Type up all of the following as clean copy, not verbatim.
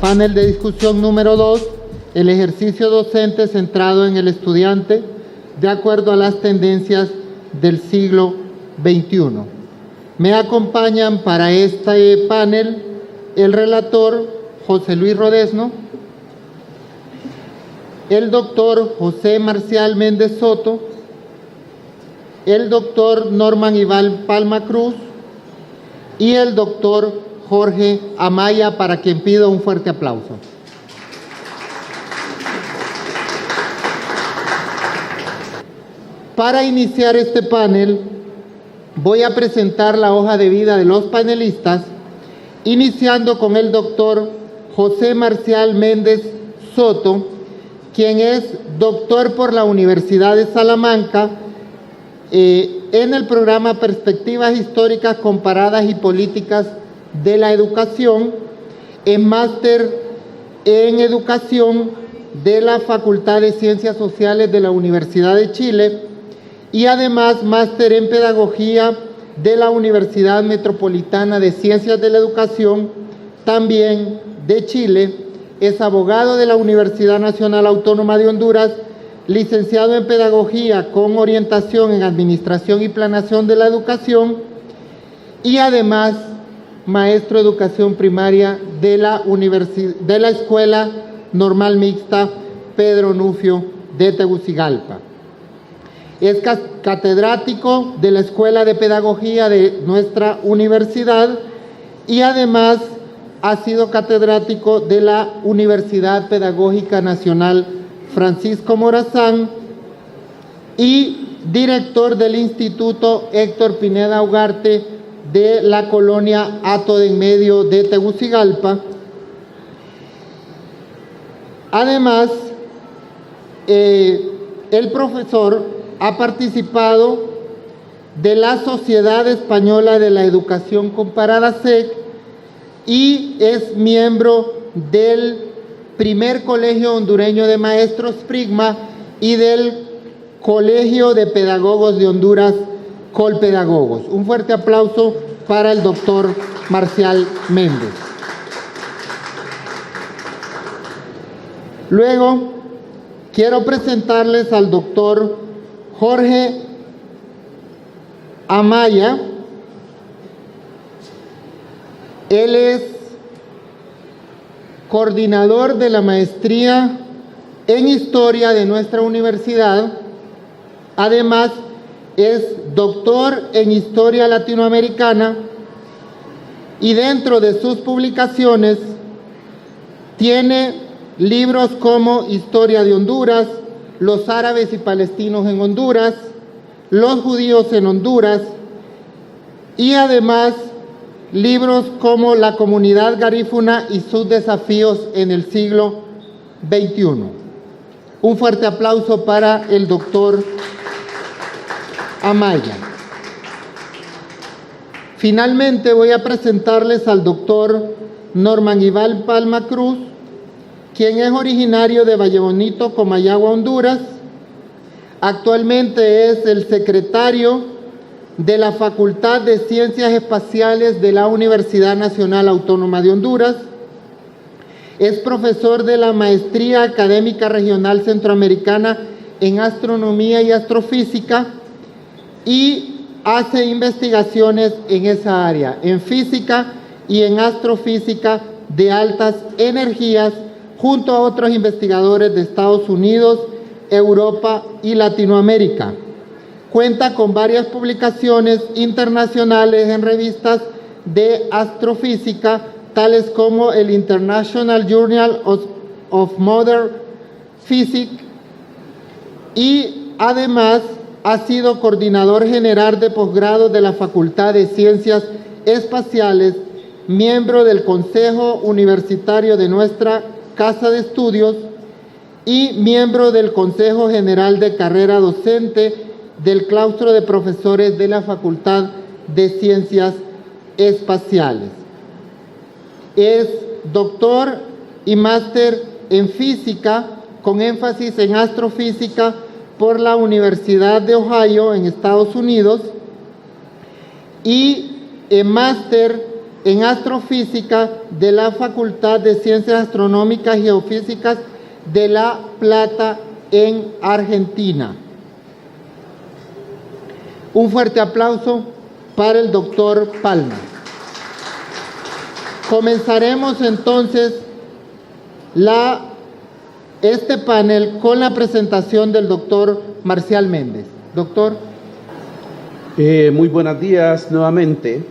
Panel de discusión número 2, el ejercicio docente centrado en el estudiante de acuerdo a las tendencias del siglo XXI. Me acompañan para este panel el relator José Luis Rodezno, el doctor José Marcial Méndez Soto, el doctor Norman Iván Palma Cruz y el doctor Jorge Amaya, para quien pido un fuerte aplauso. Para iniciar este panel, voy a presentar la hoja de vida de los panelistas, iniciando con el doctor José Marcial Méndez Soto, quien es doctor por la Universidad de Salamanca en el programa Perspectivas Históricas Comparadas y Políticas de la Educación, en máster en Educación de la Facultad de Ciencias Sociales de la Universidad de Chile y además máster en Pedagogía de la Universidad Metropolitana de Ciencias de la Educación, también de Chile. Es abogado de la Universidad Nacional Autónoma de Honduras, licenciado en Pedagogía con orientación en Administración y Planeación de la Educación y además maestro de Educación Primaria de la Escuela Normal Mixta Pedro Nufio de Tegucigalpa. Es catedrático de la Escuela de Pedagogía de nuestra universidad y además ha sido catedrático de la Universidad Pedagógica Nacional Francisco Morazán y director del Instituto Héctor Pineda Ugarte de la colonia Hato de en Medio de Tegucigalpa. Además, el profesor ha participado de la Sociedad Española de la Educación Comparada SEC y es miembro del primer Colegio Hondureño de Maestros PRIGMA y del Colegio de Pedagogos de Honduras, Colpedagogos. Un fuerte aplauso para el doctor Marcial Méndez. Luego, quiero presentarles al doctor Jorge Amaya. Él es coordinador de la maestría en Historia de nuestra universidad. Además, es doctor en Historia Latinoamericana y dentro de sus publicaciones tiene libros como Historia de Honduras, Los árabes y palestinos en Honduras, Los judíos en Honduras y además libros como La comunidad garífuna y sus desafíos en el siglo XXI. Un fuerte aplauso para el doctor Amaya. Finalmente voy a presentarles al doctor Norman Iván Palma Cruz, quien es originario de Valle Bonito, Comayagua, Honduras. Actualmente es el secretario de la Facultad de Ciencias Espaciales de la Universidad Nacional Autónoma de Honduras. Es profesor de la Maestría Académica Regional Centroamericana en Astronomía y Astrofísica y hace investigaciones en esa área, en física y en astrofísica de altas energías, junto a otros investigadores de Estados Unidos, Europa y Latinoamérica. Cuenta con varias publicaciones internacionales en revistas de astrofísica, tales como el International Journal of Modern Physics, y además ha sido coordinador general de posgrado de la Facultad de Ciencias Espaciales, miembro del Consejo Universitario de nuestra Casa de Estudios y miembro del Consejo General de Carrera Docente del claustro de profesores de la Facultad de Ciencias Espaciales. Es doctor y máster en física con énfasis en astrofísica por la Universidad de Ohio en Estados Unidos y máster en Astrofísica de la Facultad de Ciencias Astronómicas y Geofísicas de La Plata, en Argentina. Un fuerte aplauso para el doctor Palma. Comenzaremos entonces este panel con la presentación del doctor Marcial Méndez. Doctor. Muy buenos días nuevamente.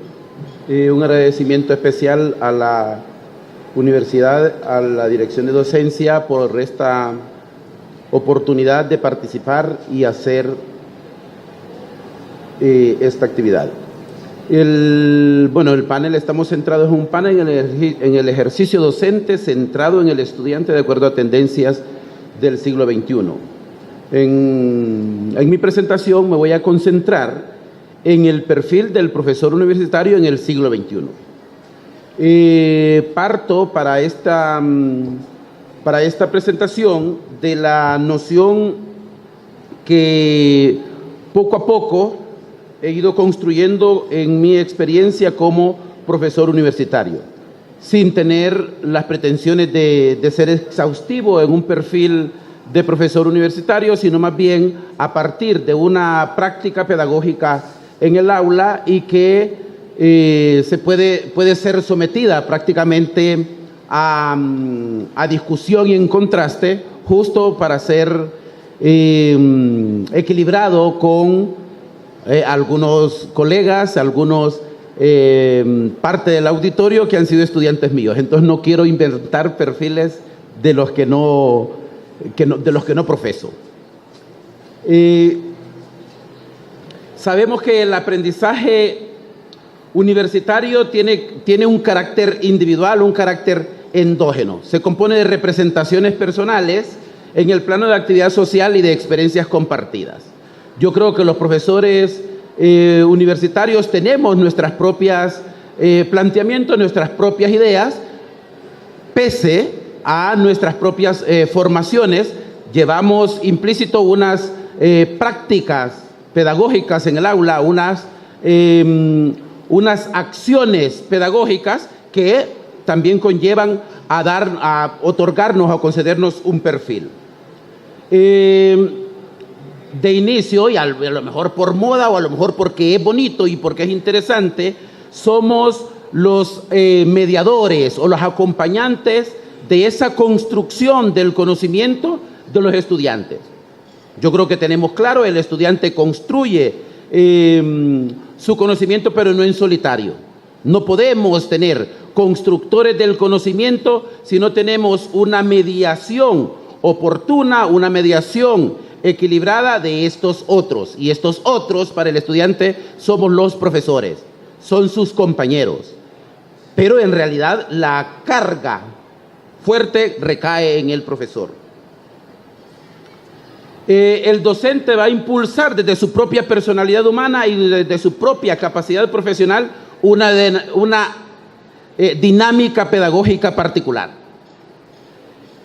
Un agradecimiento especial a la universidad, a la dirección de docencia por esta oportunidad de participar y hacer esta actividad. El panel, estamos centrados en un panel en el ejercicio docente centrado en el estudiante de acuerdo a tendencias del siglo XXI. En mi presentación me voy a concentrar en el perfil del profesor universitario en el siglo XXI. Parto para esta presentación de la noción que poco a poco he ido construyendo en mi experiencia como profesor universitario, sin tener las pretensiones de ser exhaustivo en un perfil de profesor universitario, sino más bien a partir de una práctica pedagógica en el aula y que puede ser sometida prácticamente a discusión y en contraste, justo para ser equilibrado con algunos colegas, parte del auditorio que han sido estudiantes míos. Entonces no quiero inventar perfiles de los que no profeso. Sabemos que el aprendizaje universitario tiene un carácter individual, un carácter endógeno. Se compone de representaciones personales en el plano de actividad social y de experiencias compartidas. Yo creo que los profesores universitarios tenemos nuestras propias planteamientos, nuestras propias ideas, pese a nuestras propias formaciones. Llevamos implícito unas prácticas pedagógicas en el aula, unas acciones pedagógicas que también conllevan a otorgarnos, a concedernos un perfil. De inicio, y a lo mejor por moda o a lo mejor porque es bonito y porque es interesante, somos los mediadores o los acompañantes de esa construcción del conocimiento de los estudiantes. Yo creo que tenemos claro, el estudiante construye su conocimiento, pero no en solitario. No podemos tener constructores del conocimiento si no tenemos una mediación oportuna, una mediación equilibrada de estos otros. Y estos otros para el estudiante somos los profesores, son sus compañeros. Pero en realidad la carga fuerte recae en el profesor. El docente va a impulsar desde su propia personalidad humana y desde su propia capacidad profesional una dinámica pedagógica particular,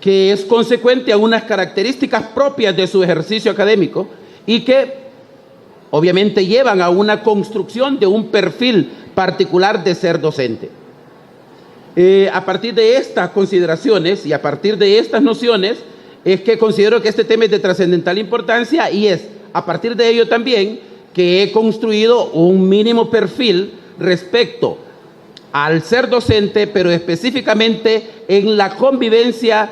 que es consecuente a unas características propias de su ejercicio académico y que obviamente llevan a una construcción de un perfil particular de ser docente. A partir de estas consideraciones y a partir de estas nociones es que considero que este tema es de trascendental importancia, y es a partir de ello también que he construido un mínimo perfil respecto al ser docente, pero específicamente en la convivencia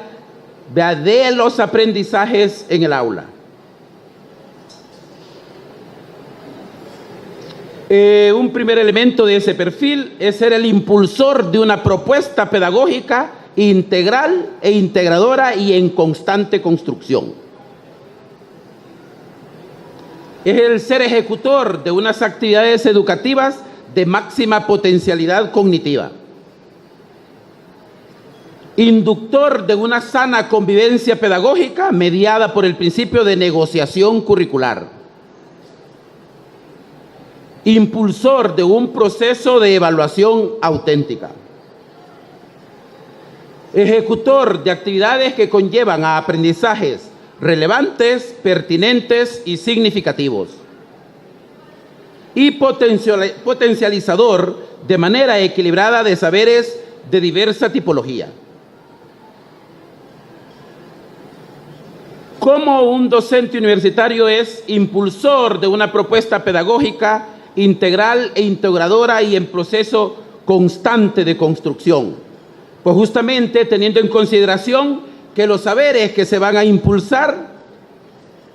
de los aprendizajes en el aula. Un primer elemento de ese perfil es ser el impulsor de una propuesta pedagógica integral e integradora y en constante construcción. Es el ser ejecutor de unas actividades educativas de máxima potencialidad cognitiva. Inductor de una sana convivencia pedagógica mediada por el principio de negociación curricular. Impulsor de un proceso de evaluación auténtica. Ejecutor de actividades que conllevan a aprendizajes relevantes, pertinentes y significativos. Y potencializador de manera equilibrada de saberes de diversa tipología. ¿Cómo un docente universitario es impulsor de una propuesta pedagógica integral e integradora y en proceso constante de construcción? Pues justamente teniendo en consideración que los saberes que se van a impulsar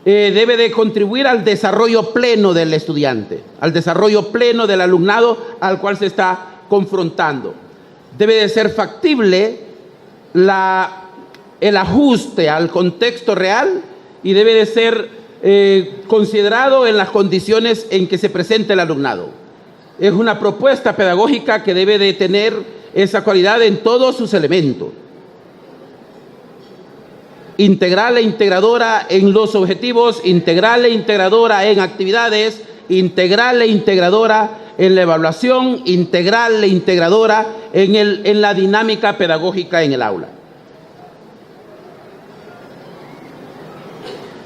debe de contribuir al desarrollo pleno del estudiante, al desarrollo pleno del alumnado al cual se está confrontando. Debe de ser factible el ajuste al contexto real y debe de ser considerado en las condiciones en que se presenta el alumnado. Es una propuesta pedagógica que debe de tener esa cualidad en todos sus elementos. Integral e integradora en los objetivos, integral e integradora en actividades, integral e integradora en la evaluación, integral e integradora en la dinámica pedagógica en el aula.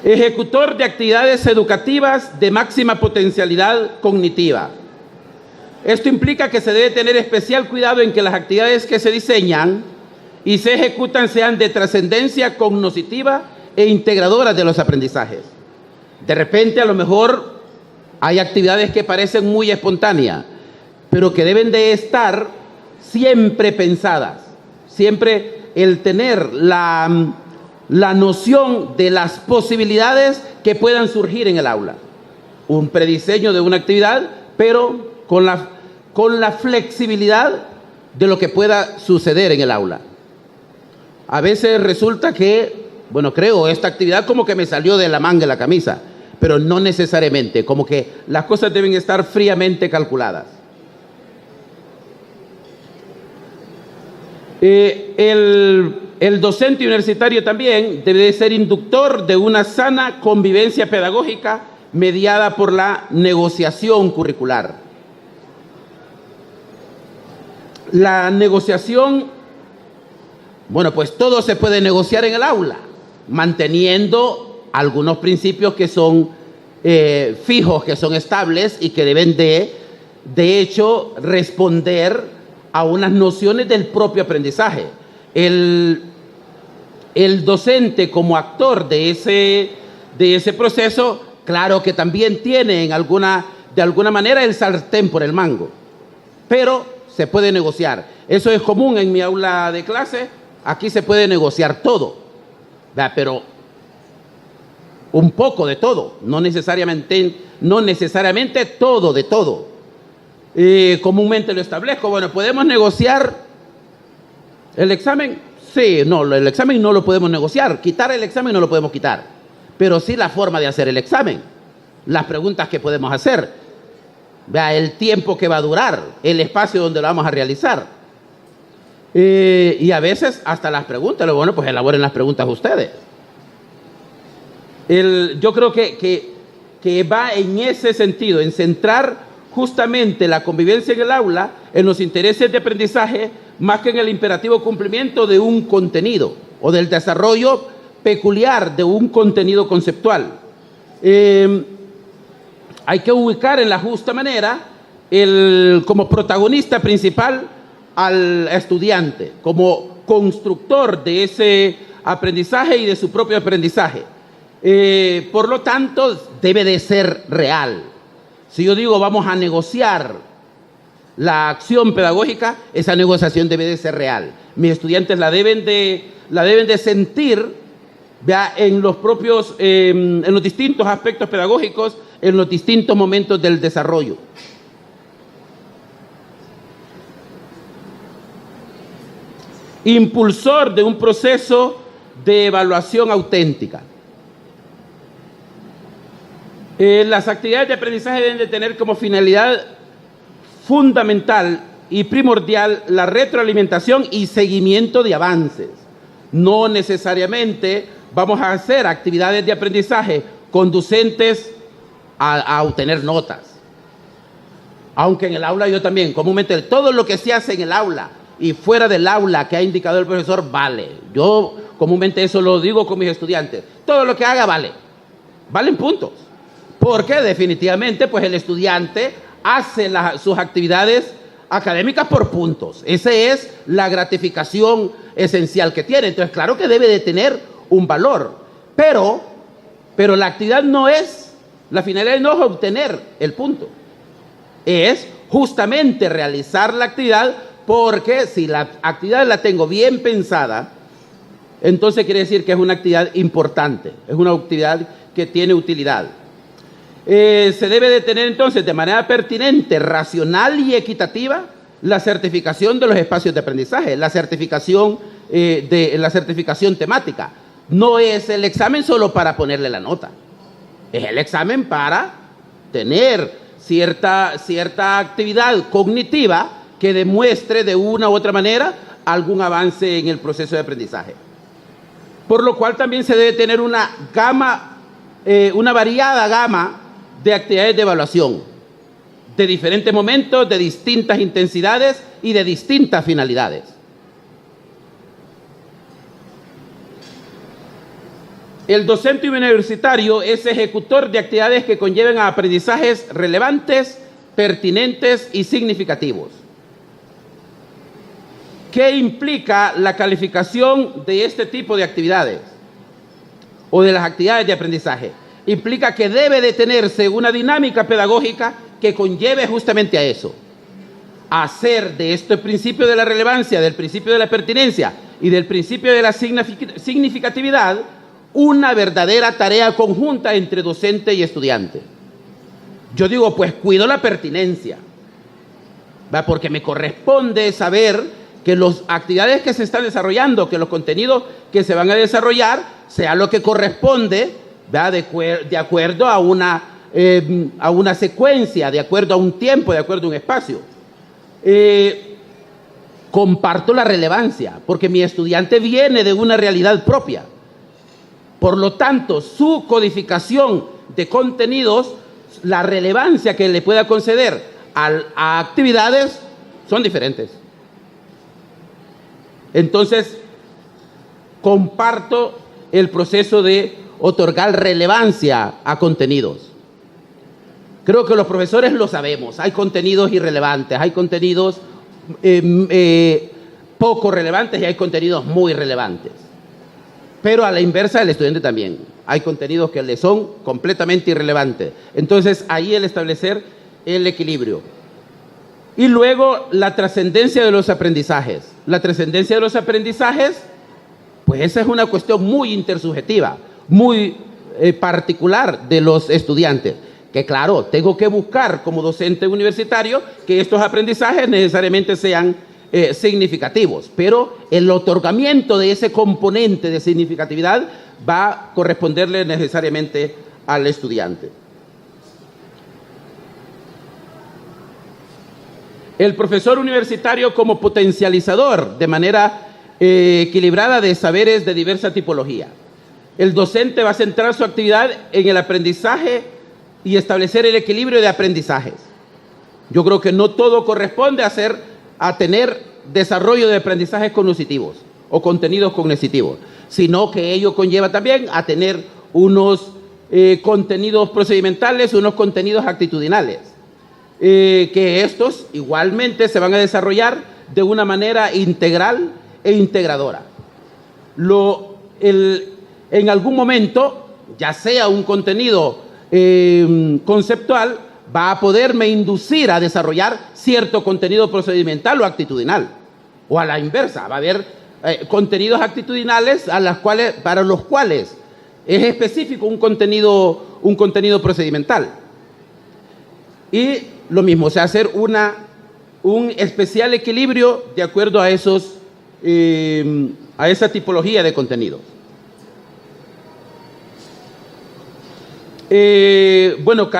Ejecutor de actividades educativas de máxima potencialidad cognitiva. Esto implica que se debe tener especial cuidado en que las actividades que se diseñan y se ejecutan sean de trascendencia cognitiva e integradora de los aprendizajes. De repente, a lo mejor, hay actividades que parecen muy espontáneas, pero que deben de estar siempre pensadas. Siempre el tener la noción de las posibilidades que puedan surgir en el aula. Un prediseño de una actividad, pero con la flexibilidad de lo que pueda suceder en el aula. A veces resulta que, esta actividad como que me salió de la manga de la camisa, pero no necesariamente, como que las cosas deben estar fríamente calculadas. El docente universitario también debe de ser inductor de una sana convivencia pedagógica mediada por la negociación curricular. La negociación, pues todo se puede negociar en el aula, manteniendo algunos principios que son fijos, que son estables y que deben de hecho, responder a unas nociones del propio aprendizaje. El docente como actor de ese proceso, claro que también tiene de alguna manera el sartén por el mango, pero se puede negociar. Eso es común en mi aula de clase. Aquí se puede negociar todo, ¿verdad? Pero un poco de todo, no necesariamente todo de todo. Comúnmente lo establezco. ¿Podemos negociar el examen? Sí, no, el examen no lo podemos negociar. Quitar el examen no lo podemos quitar, pero sí la forma de hacer el examen, las preguntas que podemos hacer, ¿verdad? El tiempo que va a durar, el espacio donde lo vamos a realizar. Y a veces hasta las preguntas. Pues elaboren las preguntas ustedes. Yo creo que va en ese sentido, en centrar justamente la convivencia en el aula en los intereses de aprendizaje más que en el imperativo cumplimiento de un contenido o del desarrollo peculiar de un contenido conceptual. Hay que ubicar en la justa manera como protagonista principal al estudiante, como constructor de ese aprendizaje y de su propio aprendizaje. Por lo tanto, debe de ser real. Si yo digo vamos a negociar la acción pedagógica, esa negociación debe de ser real. Mis estudiantes la deben de sentir, ¿verdad? En los distintos aspectos pedagógicos, en los distintos momentos del desarrollo. Impulsor de un proceso de evaluación auténtica. Las actividades de aprendizaje deben de tener como finalidad fundamental y primordial la retroalimentación y seguimiento de avances. No necesariamente vamos a hacer actividades de aprendizaje conducentes a obtener notas. Aunque en el aula yo también, comúnmente, todo lo que se hace en el aula y fuera del aula que ha indicado el profesor, vale. Yo comúnmente eso lo digo con mis estudiantes. Todo lo que haga vale. Valen puntos. Porque definitivamente, pues el estudiante hace sus actividades académicas por puntos. Esa es la gratificación esencial que tiene. Entonces, claro que debe de tener un valor, pero la actividad no es, la finalidad no es obtener el punto, es justamente realizar la actividad, porque si la actividad la tengo bien pensada, entonces quiere decir que es una actividad importante, es una actividad que tiene utilidad. Se debe de tener entonces de manera pertinente, racional y equitativa la certificación de los espacios de aprendizaje, la certificación temática. No es el examen solo para ponerle la nota, es el examen para tener cierta actividad cognitiva que demuestre de una u otra manera algún avance en el proceso de aprendizaje. Por lo cual también se debe tener una variada gama de actividades de evaluación, de diferentes momentos, de distintas intensidades y de distintas finalidades. El docente universitario es ejecutor de actividades que conlleven a aprendizajes relevantes, pertinentes y significativos. ¿Qué implica la calificación de este tipo de actividades o de las actividades de aprendizaje? Implica que debe de tenerse una dinámica pedagógica que conlleve justamente a eso. Hacer de este principio de la relevancia, del principio de la pertinencia y del principio de la significatividad una verdadera tarea conjunta entre docente y estudiante. Yo digo, pues cuido la pertinencia, ¿va? Porque me corresponde saber que las actividades que se están desarrollando, que los contenidos que se van a desarrollar, sea lo que corresponde, ¿va? De acuerdo a una secuencia, de acuerdo a un tiempo, de acuerdo a un espacio. Comparto la relevancia, porque mi estudiante viene de una realidad propia. Por lo tanto, su codificación de contenidos, la relevancia que le pueda conceder a actividades son diferentes. Entonces, comparto el proceso de otorgar relevancia a contenidos. Creo que los profesores lo sabemos. Hay contenidos irrelevantes, hay contenidos poco relevantes y hay contenidos muy relevantes. Pero a la inversa del estudiante también. Hay contenidos que le son completamente irrelevantes. Entonces, ahí el establecer el equilibrio. Y luego, la trascendencia de los aprendizajes. La trascendencia de los aprendizajes, pues esa es una cuestión muy intersubjetiva, muy particular de los estudiantes. Que claro, tengo que buscar como docente universitario que estos aprendizajes necesariamente sean significativos, pero el otorgamiento de ese componente de significatividad va a corresponderle necesariamente al estudiante. El profesor universitario como potencializador de manera equilibrada de saberes de diversa tipología. El docente va a centrar su actividad en el aprendizaje y establecer el equilibrio de aprendizajes. Yo creo que no todo corresponde a tener desarrollo de aprendizajes cognitivos o contenidos cognitivos, sino que ello conlleva también a tener unos contenidos procedimentales, unos contenidos actitudinales, que estos igualmente se van a desarrollar de una manera integral e integradora. En algún momento, ya sea un contenido conceptual, va a poderme inducir a desarrollar cierto contenido procedimental o actitudinal, o a la inversa, va a haber contenidos actitudinales para los cuales es específico un contenido procedimental. Y lo mismo, o sea, hacer un especial equilibrio de acuerdo a esa tipología de contenidos. Bueno,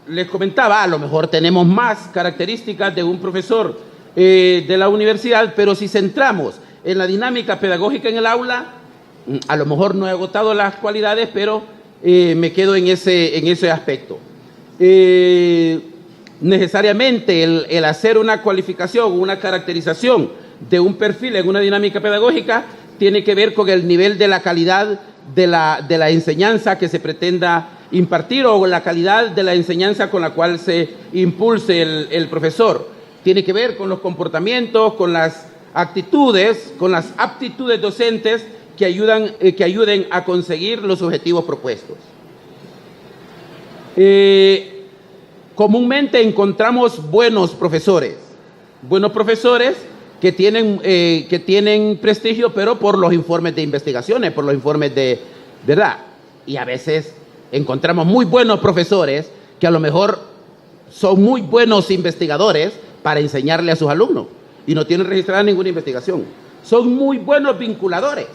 les comentaba, a lo mejor tenemos más características de un profesor de la universidad, pero si centramos en la dinámica pedagógica en el aula, a lo mejor no he agotado las cualidades, pero me quedo en ese aspecto. Necesariamente el hacer una cualificación, una caracterización de un perfil en una dinámica pedagógica tiene que ver con el nivel de la calidad de la enseñanza que se pretenda impartir o la calidad de la enseñanza con la cual se impulse el profesor. tiene que ver con los comportamientos, con las actitudes, con las aptitudes docentes que ayuden a conseguir los objetivos propuestos. Comúnmente encontramos buenos profesores que tienen prestigio, pero por los informes de investigaciones, por los informes de verdad. Y a veces encontramos muy buenos profesores que a lo mejor son muy buenos investigadores para enseñarle a sus alumnos y no tienen registrada ninguna investigación. Son muy buenos vinculadores,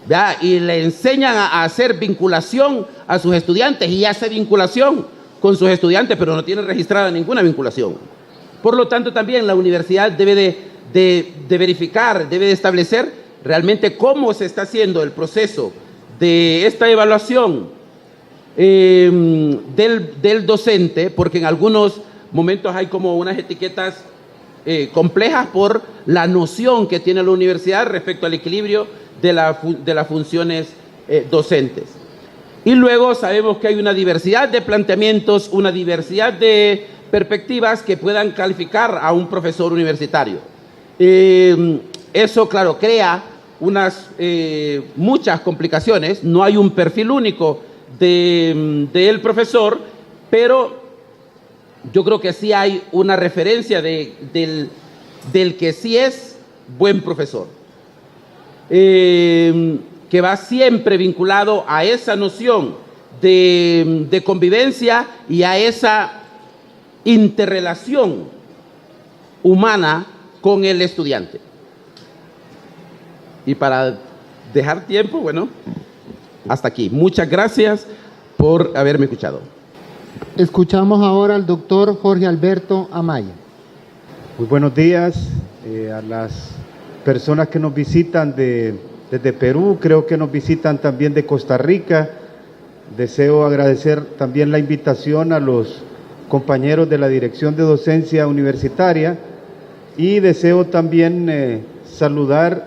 ¿verdad? Y le enseñan a hacer vinculación a sus estudiantes y hace vinculación con sus estudiantes, pero no tiene registrada ninguna vinculación. Por lo tanto, también la universidad debe de verificar, debe de establecer realmente cómo se está haciendo el proceso de esta evaluación del docente, porque en algunos momentos hay como unas etiquetas complejas por la noción que tiene la universidad respecto al equilibrio de las funciones docentes. Y luego sabemos que hay una diversidad de planteamientos, una diversidad de perspectivas que puedan calificar a un profesor universitario. Eso, claro, crea muchas complicaciones. No hay un perfil único del profesor, pero yo creo que sí hay una referencia del que sí es buen profesor, que va siempre vinculado a esa noción de convivencia y a esa interrelación humana con el estudiante. Y para dejar tiempo, bueno, hasta aquí. Muchas gracias por haberme escuchado. Escuchamos ahora al doctor Jorge Alberto Amaya. Muy buenos días a las personas que nos visitan desde Perú, creo que nos visitan también de Costa Rica. Deseo agradecer también la invitación a los compañeros de la Dirección de Docencia Universitaria y deseo también saludar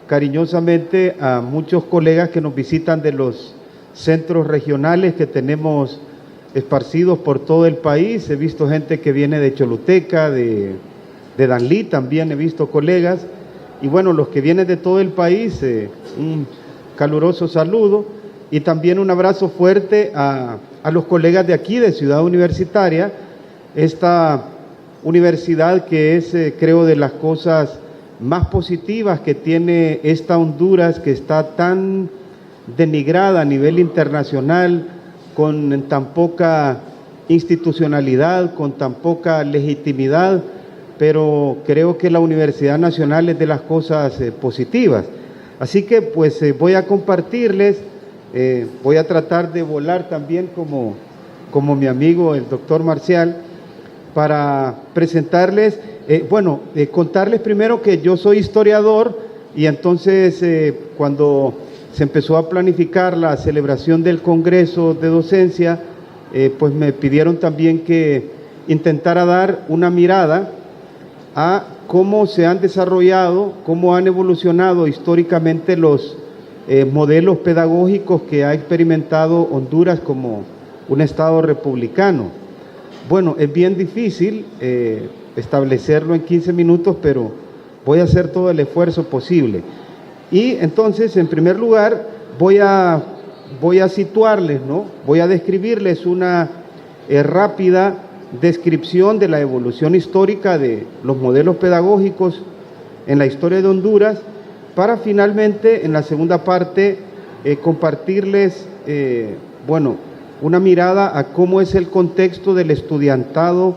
cariñosamente a muchos colegas que nos visitan de los centros regionales que tenemos esparcidos por todo el país. He visto gente que viene de Choluteca, de Danlí, también he visto colegas. Y bueno, los que vienen de todo el país, un caluroso saludo y también un abrazo fuerte a los colegas de aquí, de Ciudad Universitaria, esta universidad que es, creo, de las cosas más positivas que tiene esta Honduras, que está tan denigrada a nivel internacional, con tan poca institucionalidad, con tan poca legitimidad, pero creo que la Universidad Nacional es de las cosas positivas. Así que pues voy a compartirles, voy a tratar de volar también como mi amigo el doctor Marcial, para presentarles, contarles primero que yo soy historiador y entonces cuando se empezó a planificar la celebración del Congreso de Docencia, pues me pidieron también que intentara dar una mirada a cómo se han desarrollado, cómo han evolucionado históricamente los modelos pedagógicos que ha experimentado Honduras como un Estado republicano. Bueno, es bien difícil establecerlo en 15 minutos, pero voy a hacer todo el esfuerzo posible. Y entonces, en primer lugar, voy a situarles, ¿no? Voy a describirles una rápida descripción de la evolución histórica de los modelos pedagógicos en la historia de Honduras, para finalmente, en la segunda parte, compartirles, una mirada a cómo es el contexto del estudiantado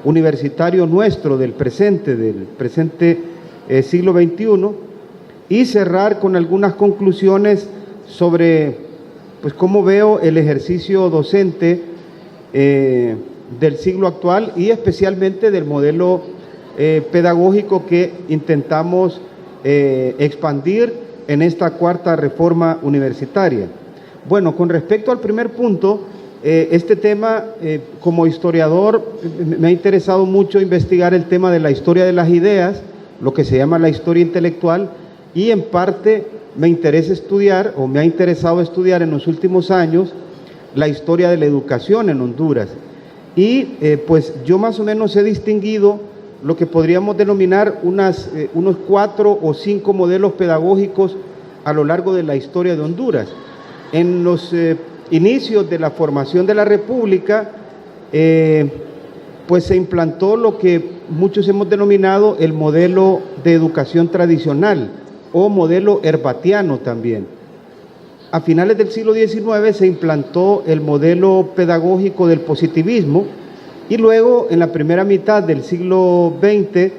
universitario nuestro del presente siglo XXI, y cerrar con algunas conclusiones sobre pues cómo veo el ejercicio docente del siglo actual y especialmente del modelo pedagógico que intentamos expandir en esta cuarta reforma universitaria. Bueno, con respecto al primer punto, este tema, como historiador, me ha interesado mucho investigar el tema de la historia de las ideas, lo que se llama la historia intelectual, y en parte me interesa estudiar, o me ha interesado estudiar en los últimos años, la historia de la educación en Honduras. y pues yo más o menos he distinguido lo que podríamos denominar unos 4 o 5 modelos pedagógicos a lo largo de la historia de Honduras. En los inicios de la formación de la República, pues se implantó lo que muchos hemos denominado el modelo de educación tradicional o modelo herbatiano también. A finales del siglo XIX se implantó el modelo pedagógico del positivismo y luego en la primera mitad del siglo XX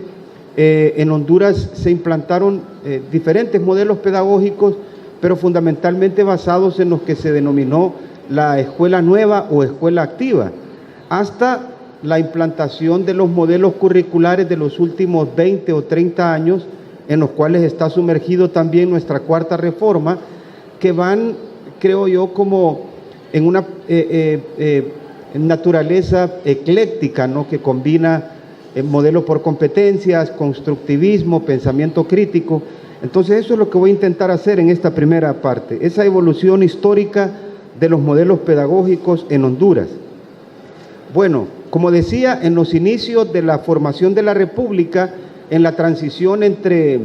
en Honduras se implantaron diferentes modelos pedagógicos, pero fundamentalmente basados en los que se denominó la escuela nueva o escuela activa, hasta la implantación de los modelos curriculares de los últimos 20 o 30 años, en los cuales está sumergido también nuestra cuarta reforma, que van, creo yo, como en una naturaleza ecléctica, ¿no?, que combina modelo por competencias, constructivismo, pensamiento crítico. Entonces eso es lo que voy a intentar hacer en esta primera parte, esa evolución histórica de los modelos pedagógicos en Honduras. Bueno, como decía, en los inicios de la formación de la República, en la transición entre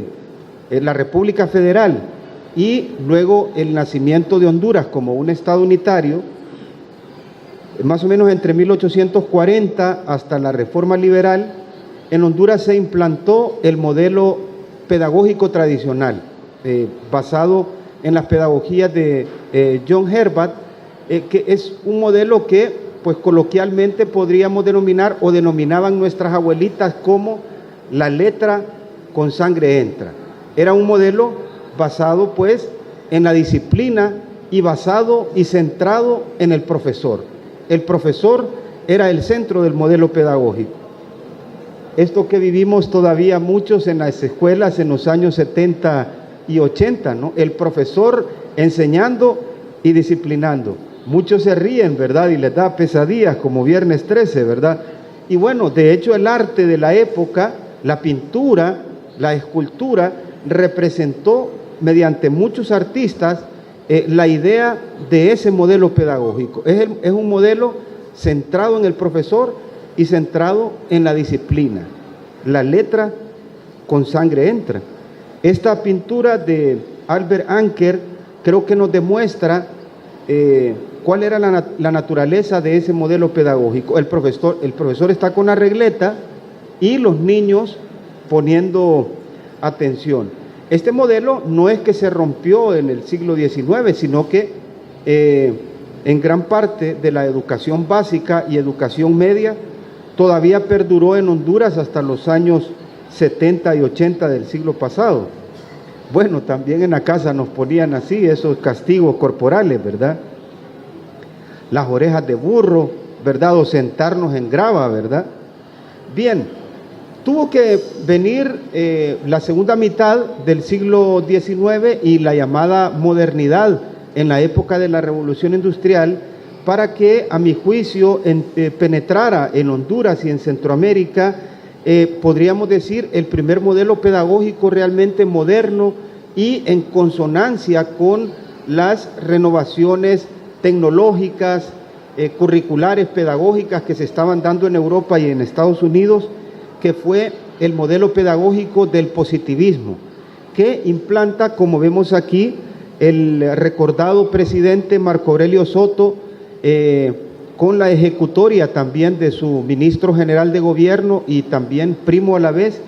la República Federal y luego el nacimiento de Honduras como un estado unitario, más o menos entre 1840 hasta la Reforma Liberal, en Honduras se implantó el modelo pedagógico tradicional, basado en las pedagogías de John Herbert, que es un modelo que, pues coloquialmente podríamos denominar o denominaban nuestras abuelitas como la letra con sangre entra. Era un modelo basado pues en la disciplina y basado y centrado en el profesor. El profesor era el centro del modelo pedagógico. Esto que vivimos todavía muchos en las escuelas en los años 70 y 80, ¿no? El profesor enseñando y disciplinando. Muchos se ríen, ¿verdad? Y les da pesadillas como Viernes 13, ¿verdad? Y bueno, de hecho el arte de la época, la pintura, la escultura, representó mediante muchos artistas la idea de ese modelo pedagógico. Es un modelo centrado en el profesor y centrado en la disciplina. La letra con sangre entra. Esta pintura de Albert Anker creo que nos demuestra cuál era la naturaleza de ese modelo pedagógico. El profesor está con la regleta y los niños poniendo atención. Este modelo no es que se rompió en el siglo XIX, sino que en gran parte de la educación básica y educación media todavía perduró en Honduras hasta los años 70 y 80 del siglo pasado. Bueno, también en la casa nos ponían así esos castigos corporales, ¿verdad? Las orejas de burro, ¿verdad? O sentarnos en grava, ¿verdad? Bien, tuvo que venir la segunda mitad del siglo XIX y la llamada modernidad en la época de la Revolución Industrial para que, a mi juicio, penetrara en Honduras y en Centroamérica, podríamos decir, el primer modelo pedagógico realmente moderno y en consonancia con las renovaciones tecnológicas, curriculares, pedagógicas que se estaban dando en Europa y en Estados Unidos, que fue el modelo pedagógico del positivismo, que implanta, como vemos aquí, el recordado presidente Marco Aurelio Soto, con la ejecutoria también de su ministro general de gobierno y también primo a la vez,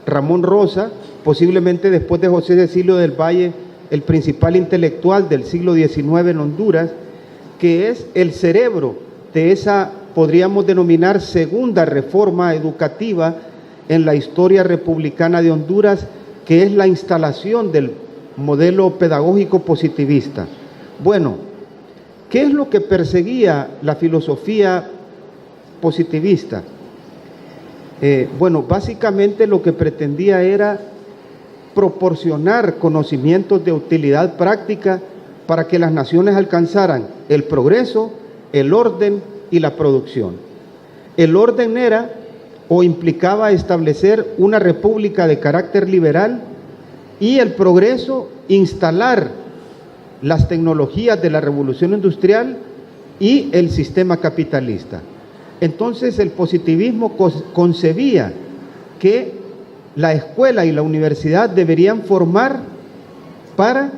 Ramón Rosa, posiblemente después de José Cecilio del Valle, el principal intelectual del siglo XIX en Honduras, que es el cerebro de esa, podríamos denominar, segunda reforma educativa en la historia republicana de Honduras, que es la instalación del modelo pedagógico positivista. Bueno, ¿qué es lo que perseguía la filosofía positivista? Bueno, básicamente lo que pretendía era proporcionar conocimientos de utilidad práctica para que las naciones alcanzaran el progreso, el orden y la producción. El orden era o implicaba establecer una república de carácter liberal y el progreso, instalar las tecnologías de la revolución industrial y el sistema capitalista. Entonces el positivismo concebía que la escuela y la universidad deberían formar para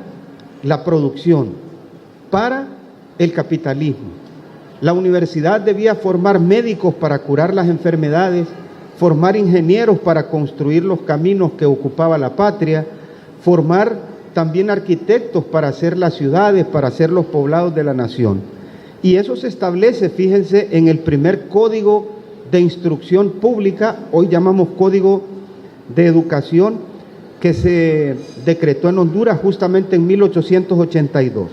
la producción, para el capitalismo. La universidad debía formar médicos para curar las enfermedades, formar ingenieros para construir los caminos que ocupaba la patria, formar también arquitectos para hacer las ciudades, para hacer los poblados de la nación. Y eso se establece, fíjense, en el primer código de instrucción pública, hoy llamamos Código de Educación, que se decretó en Honduras justamente en 1882.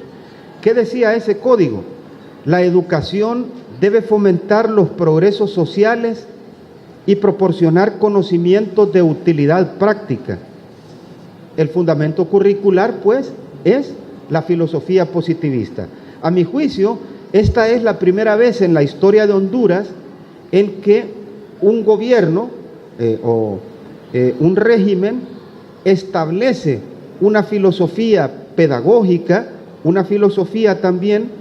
¿Qué decía ese código? La educación debe fomentar los progresos sociales y proporcionar conocimientos de utilidad práctica. El fundamento curricular, pues, es la filosofía positivista. A mi juicio, esta es la primera vez en la historia de Honduras en que un gobierno un régimen establece una filosofía pedagógica, una filosofía también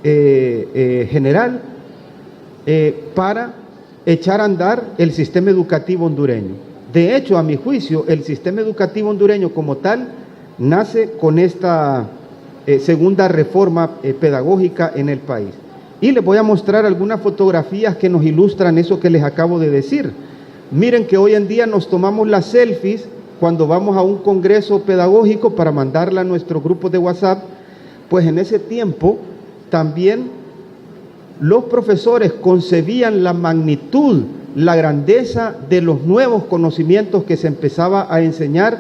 general para echar a andar el sistema educativo hondureño. De hecho, a mi juicio, el sistema educativo hondureño como tal nace con esta segunda reforma pedagógica en el país. Y les voy a mostrar algunas fotografías que nos ilustran eso que les acabo de decir. Miren que hoy en día nos tomamos las selfies cuando vamos a un congreso pedagógico para mandarla a nuestro grupo de WhatsApp. Pues en ese tiempo también los profesores concebían la magnitud, la grandeza de los nuevos conocimientos que se empezaba a enseñar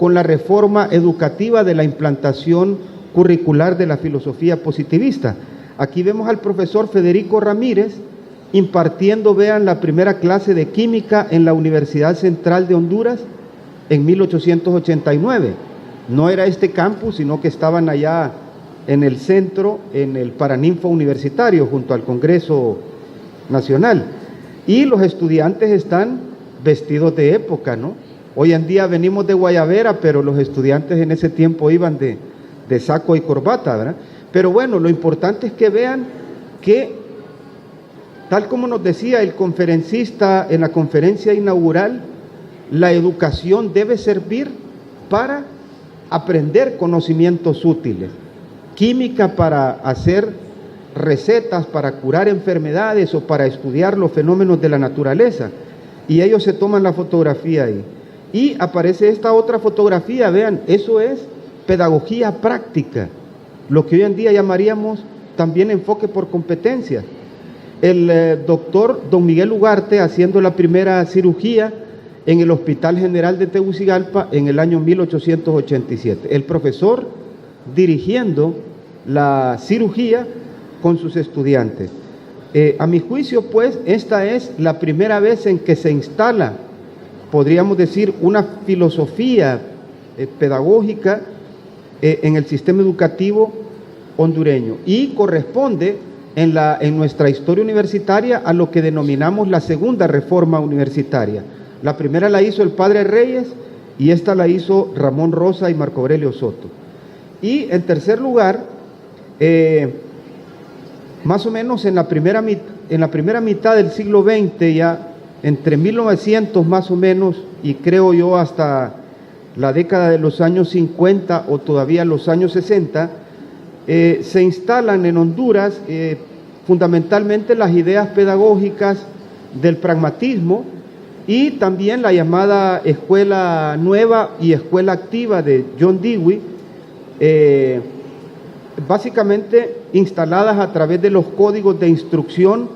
con la reforma educativa de la implantación curricular de la filosofía positivista. Aquí vemos al profesor Federico Ramírez impartiendo, vean, la primera clase de química en la Universidad Central de Honduras en 1889. No era este campus, sino que estaban allá en el centro, en el Paraninfo Universitario, junto al Congreso Nacional. Y los estudiantes están vestidos de época, ¿no? Hoy en día venimos de guayabera, pero los estudiantes en ese tiempo iban de saco y corbata, ¿verdad? Pero bueno, lo importante es que vean que, tal como nos decía el conferencista en la conferencia inaugural, la educación debe servir para aprender conocimientos útiles. Química para hacer recetas, para curar enfermedades o para estudiar los fenómenos de la naturaleza. Y ellos se toman la fotografía ahí. Y aparece esta otra fotografía, vean, eso es pedagogía práctica, lo que hoy en día llamaríamos también enfoque por competencia. El doctor don Miguel Ugarte haciendo la primera cirugía en el Hospital General de Tegucigalpa en el año 1887. El profesor dirigiendo la cirugía con sus estudiantes. A mi juicio, pues, esta es la primera vez en que se instala, podríamos decir, una filosofía pedagógica en el sistema educativo hondureño y corresponde en nuestra historia universitaria a lo que denominamos la segunda reforma universitaria. La primera la hizo el padre Reyes y esta la hizo Ramón Rosa y Marco Aurelio Soto. Y en tercer lugar, más o menos en la primera mitad del siglo XX, ya entre 1900 más o menos, y creo yo hasta la década de los años 50 o todavía los años 60, se instalan en Honduras fundamentalmente las ideas pedagógicas del pragmatismo y también la llamada escuela nueva y escuela activa de John Dewey, básicamente instaladas a través de los códigos de instrucción,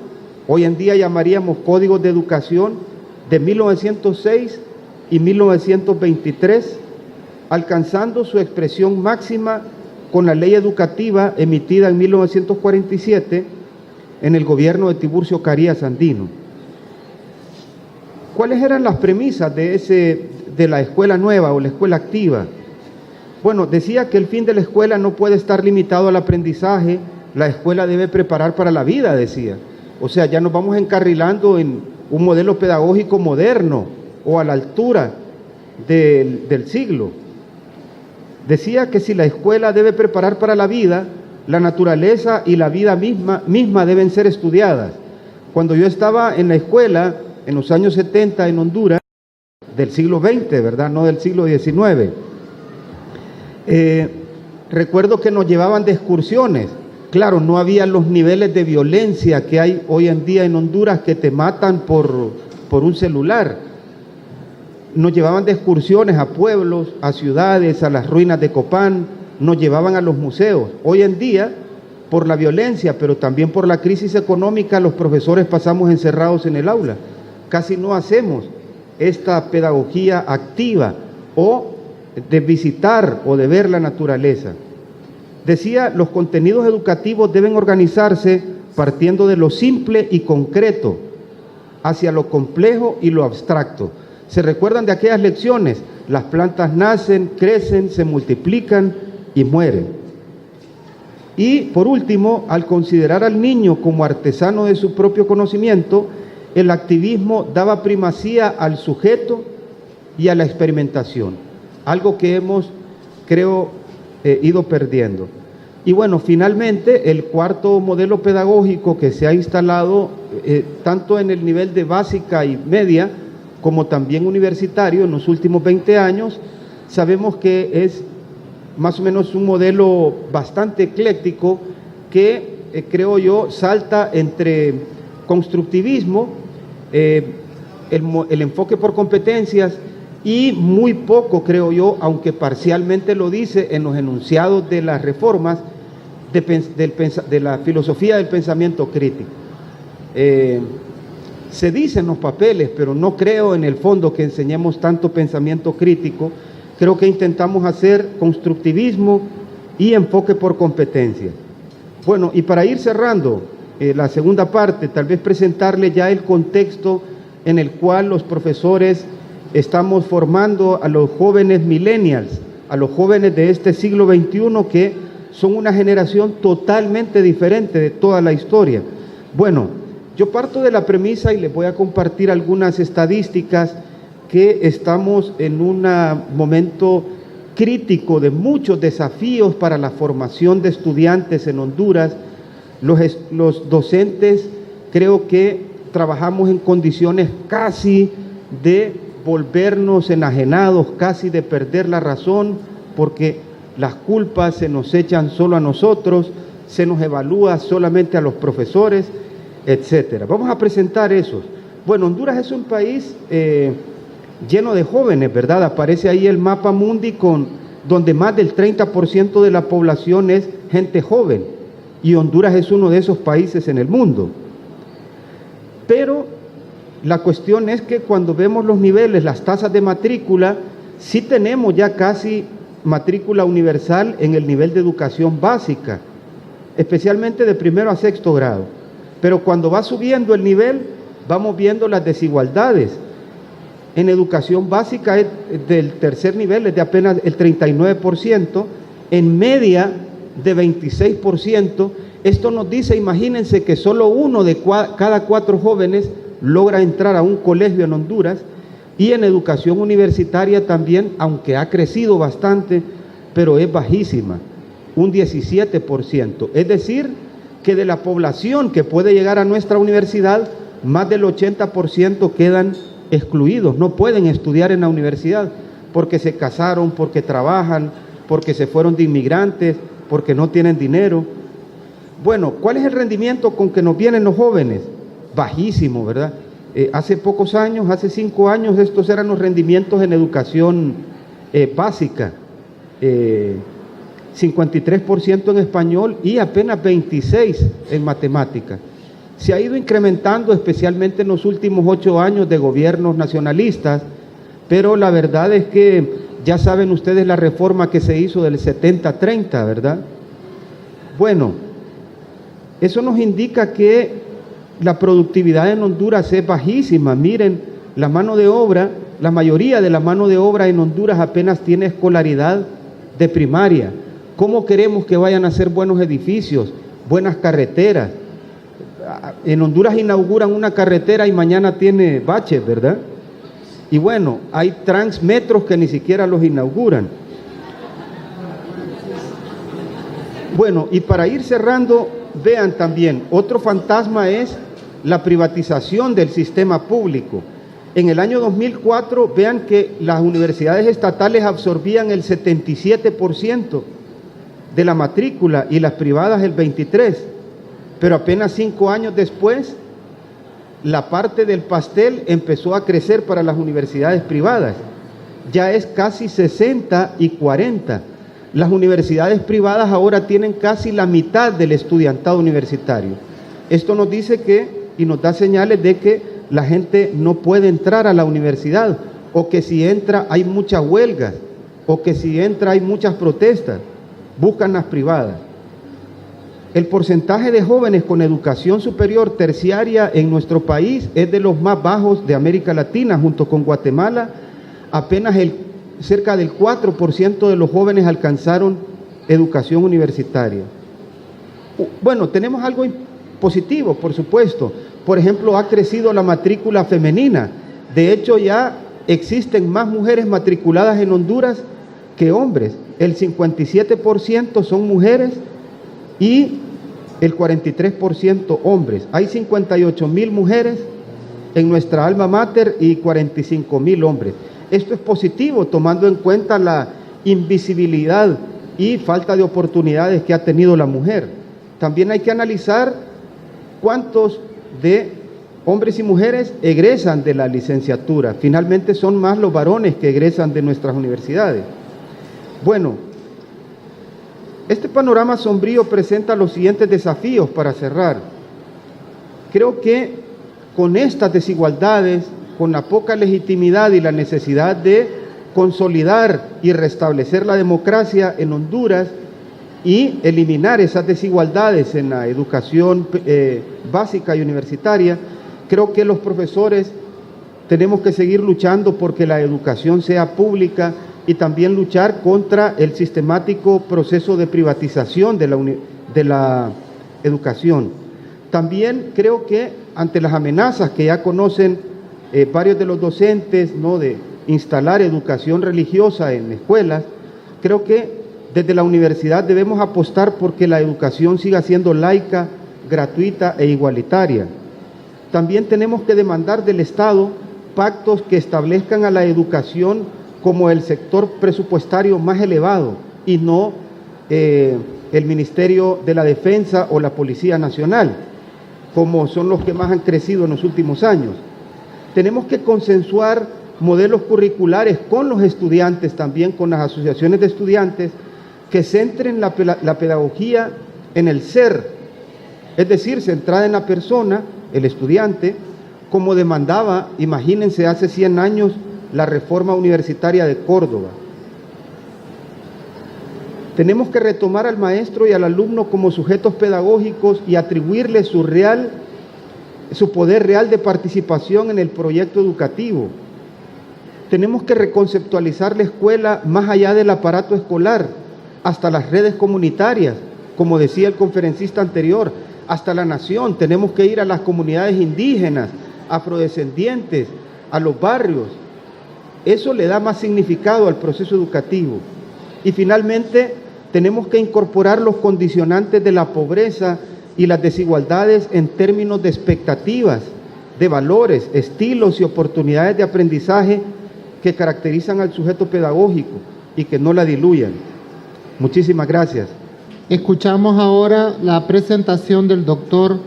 hoy en día llamaríamos códigos de educación, de 1906 y 1923, alcanzando su expresión máxima con la ley educativa emitida en 1947 en el gobierno de Tiburcio Carías Andino. ¿Cuáles eran las premisas de la escuela nueva o la escuela activa? Bueno, decía que el fin de la escuela no puede estar limitado al aprendizaje, la escuela debe preparar para la vida, decía. O sea, ya nos vamos encarrilando en un modelo pedagógico moderno o a la altura del siglo. Decía que si la escuela debe preparar para la vida, la naturaleza y la vida misma deben ser estudiadas. Cuando yo estaba en la escuela, en los años 70 en Honduras, del siglo XX, ¿verdad? No del siglo XIX. Recuerdo que nos llevaban de excursiones. Claro, no había los niveles de violencia que hay hoy en día en Honduras, que te matan por un celular. Nos llevaban de excursiones a pueblos, a ciudades, a las ruinas de Copán, nos llevaban a los museos. Hoy en día, por la violencia, pero también por la crisis económica, los profesores pasamos encerrados en el aula. Casi no hacemos esta pedagogía activa o de visitar o de ver la naturaleza. Decía, los contenidos educativos deben organizarse partiendo de lo simple y concreto hacia lo complejo y lo abstracto. ¿Se recuerdan de aquellas lecciones? Las plantas nacen, crecen, se multiplican y mueren. Y por último, al considerar al niño como artesano de su propio conocimiento, el activismo daba primacía al sujeto y a la experimentación, algo que hemos, creo, ido perdiendo. Y bueno, finalmente, el cuarto modelo pedagógico que se ha instalado tanto en el nivel de básica y media, como también universitario en los últimos 20 años, sabemos que es más o menos un modelo bastante ecléctico que, creo yo, salta entre constructivismo, el enfoque por competencias y muy poco, creo yo, aunque parcialmente lo dice en los enunciados de las reformas, de la filosofía del pensamiento crítico. Se dice en los papeles, pero no creo en el fondo que enseñemos tanto pensamiento crítico. Creo que intentamos hacer constructivismo y enfoque por competencia. Bueno, y para ir cerrando la segunda parte, tal vez presentarle ya el contexto en el cual los profesores estamos formando a los jóvenes millennials, a los jóvenes de este siglo XXI, que son una generación totalmente diferente de toda la historia. Bueno, yo parto de la premisa y les voy a compartir algunas estadísticas que estamos en un momento crítico de muchos desafíos para la formación de estudiantes en Honduras. Los docentes creo que trabajamos en condiciones casi de volvernos enajenados, casi de perder la razón, porque las culpas se nos echan solo a nosotros, se nos evalúa solamente a los profesores, etcétera. Vamos a presentar esos. Bueno, Honduras es un país lleno de jóvenes, ¿verdad? Aparece ahí el mapa mundi donde más del 30% de la población es gente joven, y Honduras es uno de esos países en el mundo. Pero la cuestión es que cuando vemos los niveles, las tasas de matrícula, sí tenemos ya casi matrícula universal en el nivel de educación básica, especialmente de primero a sexto grado. Pero cuando va subiendo el nivel, vamos viendo las desigualdades. En educación básica del tercer nivel es de apenas el 39%, en media de 26%. Esto nos dice, imagínense, que solo uno de cada 4 jóvenes logra entrar a un colegio en Honduras, y en educación universitaria también, aunque ha crecido bastante, pero es bajísima, un 17%. Es decir, que de la población que puede llegar a nuestra universidad, más del 80% quedan excluidos, no pueden estudiar en la universidad, porque se casaron, porque trabajan, porque se fueron de inmigrantes, porque no tienen dinero. Bueno, ¿cuál es el rendimiento con que nos vienen los jóvenes? Bajísimo, ¿verdad? Hace pocos años, hace 5 años, estos eran los rendimientos en educación básica, 53% en español y apenas 26% en matemáticas. Se ha ido incrementando, especialmente en los últimos 8 años de gobiernos nacionalistas, pero la verdad es que ya saben ustedes la reforma que se hizo del 70-30, ¿verdad? Bueno, eso nos indica que la productividad en Honduras es bajísima. Miren, la mano de obra, la mayoría de la mano de obra en Honduras apenas tiene escolaridad de primaria. ¿Cómo queremos que vayan a ser buenos edificios, buenas carreteras? En Honduras inauguran una carretera y mañana tiene baches, ¿verdad? Y bueno, hay transmetros que ni siquiera los inauguran. Bueno, y para ir cerrando, vean también, otro fantasma es la privatización del sistema público. En el año 2004, vean que las universidades estatales absorbían el 77% de la matrícula y las privadas el 23%, pero apenas 5 años después, la parte del pastel empezó a crecer para las universidades privadas. Ya es casi 60 y 40. Las universidades privadas ahora tienen casi la mitad del estudiantado universitario. Esto nos dice que, y nos da señales de que la gente no puede entrar a la universidad, o que si entra hay muchas huelgas, o que si entra hay muchas protestas, buscan las privadas. El porcentaje de jóvenes con educación superior terciaria en nuestro país es de los más bajos de América Latina, junto con Guatemala. Apenas cerca del 4% de los jóvenes alcanzaron educación universitaria. Bueno, tenemos algo positivo, por supuesto. Por ejemplo, ha crecido la matrícula femenina. De hecho, ya existen más mujeres matriculadas en Honduras que hombres. El 57% son mujeres y el 43% hombres. Hay 58,000 mujeres en nuestra alma mater y 45,000 hombres. Esto es positivo, tomando en cuenta la invisibilidad y falta de oportunidades que ha tenido la mujer. También hay que analizar cuántos de hombres y mujeres egresan de la licenciatura. Finalmente son más los varones que egresan de nuestras universidades. Bueno, este panorama sombrío presenta los siguientes desafíos para cerrar. Creo que con estas desigualdades, con la poca legitimidad y la necesidad de consolidar y restablecer la democracia en Honduras y eliminar esas desigualdades en la educación básica y universitaria, creo que los profesores tenemos que seguir luchando porque la educación sea pública y también luchar contra el sistemático proceso de privatización de la educación. También creo que ante las amenazas que ya conocen varios de los docentes, ¿no?, de instalar educación religiosa en escuelas, creo que desde la universidad debemos apostar porque la educación siga siendo laica, gratuita e igualitaria. También tenemos que demandar del Estado pactos que establezcan a la educación como el sector presupuestario más elevado y no el Ministerio de la Defensa o la Policía Nacional, como son los que más han crecido en los últimos años. Tenemos que consensuar modelos curriculares con los estudiantes, también con las asociaciones de estudiantes, que centren la pedagogía en el ser, es decir, centrada en la persona, el estudiante, como demandaba, imagínense, hace 100 años, la reforma universitaria de Córdoba. Tenemos que retomar al maestro y al alumno como sujetos pedagógicos y atribuirle su poder real de participación en el proyecto educativo. Tenemos que reconceptualizar la escuela más allá del aparato escolar, hasta las redes comunitarias, como decía el conferencista anterior, hasta la nación. Tenemos que ir a las comunidades indígenas, afrodescendientes, a los barrios. Eso le da más significado al proceso educativo. Y finalmente, tenemos que incorporar los condicionantes de la pobreza y las desigualdades en términos de expectativas, de valores, estilos y oportunidades de aprendizaje que caracterizan al sujeto pedagógico y que no la diluyan. Muchísimas gracias. Escuchamos ahora la presentación del doctor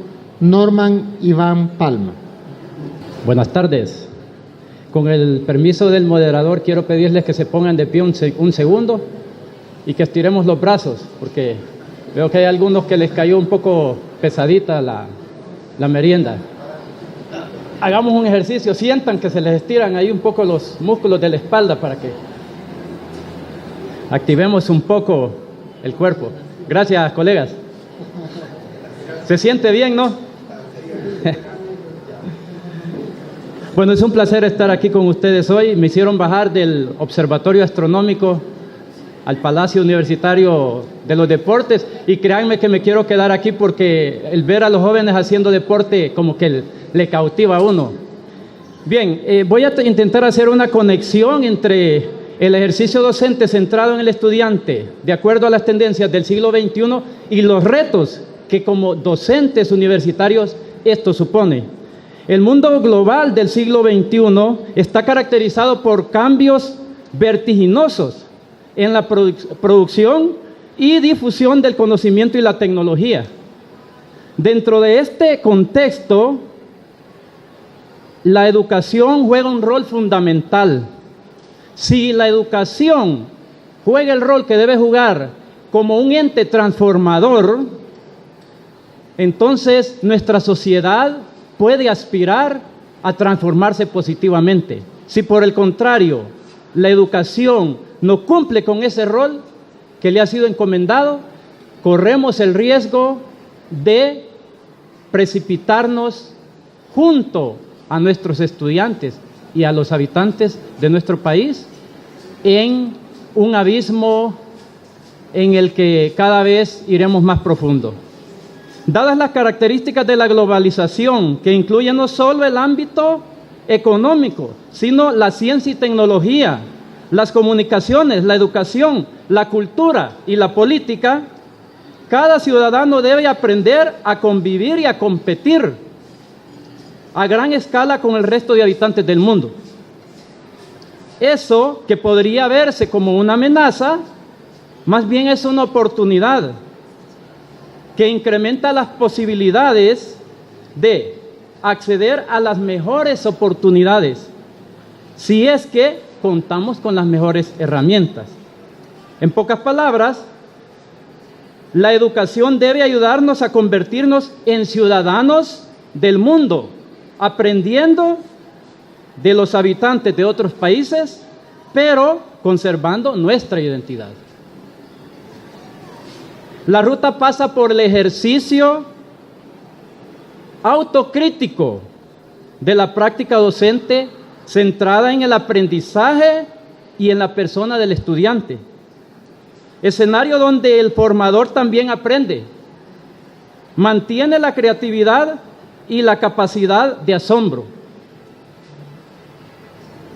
Norman Iván Palma. Buenas tardes. Con el permiso del moderador, quiero pedirles que se pongan de pie un segundo y que estiremos los brazos, porque veo que hay algunos que les cayó un poco pesadita la merienda. Hagamos un ejercicio, sientan que se les estiran ahí un poco los músculos de la espalda para que activemos un poco el cuerpo. Gracias, colegas. ¿Se siente bien, no? Bueno, es un placer estar aquí con ustedes hoy. Me hicieron bajar del Observatorio Astronómico al Palacio Universitario de los Deportes y créanme que me quiero quedar aquí porque el ver a los jóvenes haciendo deporte como que le cautiva a uno. Bien, voy a intentar hacer una conexión entre el ejercicio docente centrado en el estudiante, de acuerdo a las tendencias del siglo XXI, y los retos que como docentes universitarios esto supone. El mundo global del siglo XXI está caracterizado por cambios vertiginosos en la producción y difusión del conocimiento y la tecnología. Dentro de este contexto, la educación juega un rol fundamental. Si la educación juega el rol que debe jugar como un ente transformador, entonces nuestra sociedad puede aspirar a transformarse positivamente. Si por el contrario, la educación no cumple con ese rol que le ha sido encomendado, corremos el riesgo de precipitarnos junto a nuestros estudiantes y a los habitantes de nuestro país en un abismo en el que cada vez iremos más profundo. Dadas las características de la globalización, que incluye no solo el ámbito económico, sino la ciencia y tecnología, las comunicaciones, la educación, la cultura y la política, cada ciudadano debe aprender a convivir y a competir a gran escala con el resto de habitantes del mundo. Eso que podría verse como una amenaza, más bien es una oportunidad que incrementa las posibilidades de acceder a las mejores oportunidades, si es que contamos con las mejores herramientas. En pocas palabras, la educación debe ayudarnos a convertirnos en ciudadanos del mundo, aprendiendo de los habitantes de otros países, pero conservando nuestra identidad. La ruta pasa por el ejercicio autocrítico de la práctica docente centrada en el aprendizaje y en la persona del estudiante. Escenario donde el formador también aprende, mantiene la creatividad y la capacidad de asombro.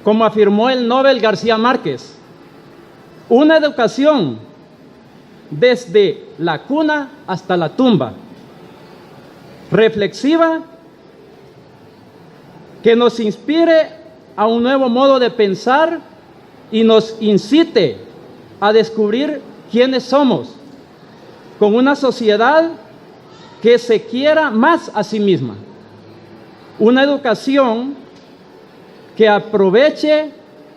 Como afirmó el Nobel García Márquez, una educación desde la cuna hasta la tumba, reflexiva, que nos inspire a un nuevo modo de pensar y nos incite a descubrir quiénes somos, con una sociedad que se quiera más a sí misma. Una educación que aproveche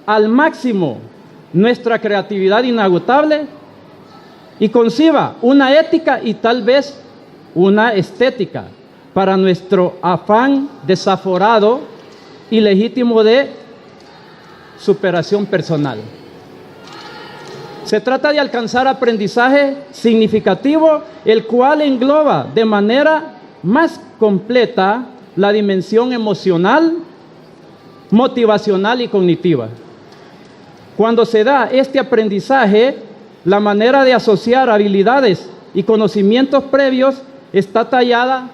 al máximo nuestra creatividad inagotable y conciba una ética y tal vez una estética para nuestro afán desaforado y legítimo de superación personal. Se trata de alcanzar aprendizaje significativo, el cual engloba de manera más completa la dimensión emocional, motivacional y cognitiva. Cuando se da este aprendizaje, la manera de asociar habilidades y conocimientos previos está tallada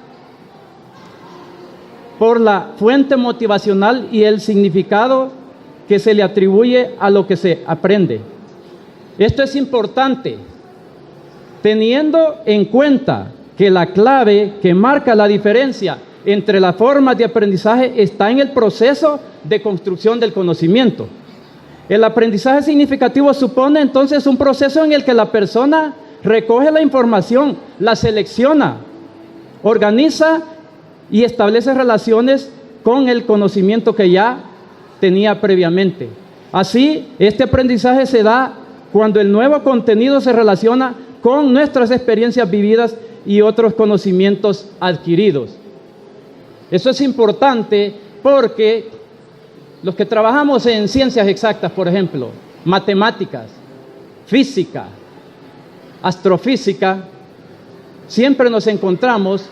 por la fuente motivacional y el significado que se le atribuye a lo que se aprende. Esto es importante, teniendo en cuenta que la clave que marca la diferencia entre las formas de aprendizaje está en el proceso de construcción del conocimiento. El aprendizaje significativo supone entonces un proceso en el que la persona recoge la información, la selecciona, organiza y establece relaciones con el conocimiento que ya tenía previamente. Así, este aprendizaje se da cuando el nuevo contenido se relaciona con nuestras experiencias vividas y otros conocimientos adquiridos. Eso es importante porque los que trabajamos en ciencias exactas, por ejemplo, matemáticas, física, astrofísica, siempre nos encontramos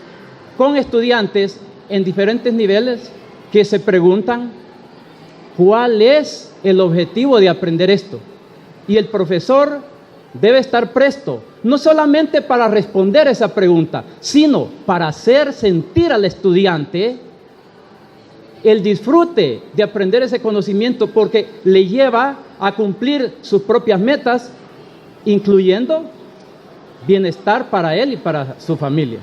con estudiantes en diferentes niveles que se preguntan cuál es el objetivo de aprender esto. Y el profesor debe estar presto, no solamente para responder esa pregunta, sino para hacer sentir al estudiante el disfrute de aprender ese conocimiento, porque le lleva a cumplir sus propias metas, incluyendo bienestar para él y para su familia.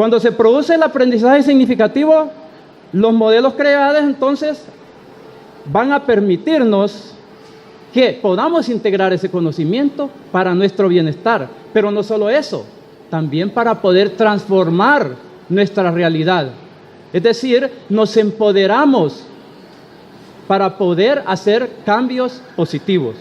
Cuando se produce el aprendizaje significativo, los modelos creados entonces van a permitirnos que podamos integrar ese conocimiento para nuestro bienestar. Pero no solo eso, también para poder transformar nuestra realidad. Es decir, nos empoderamos para poder hacer cambios positivos.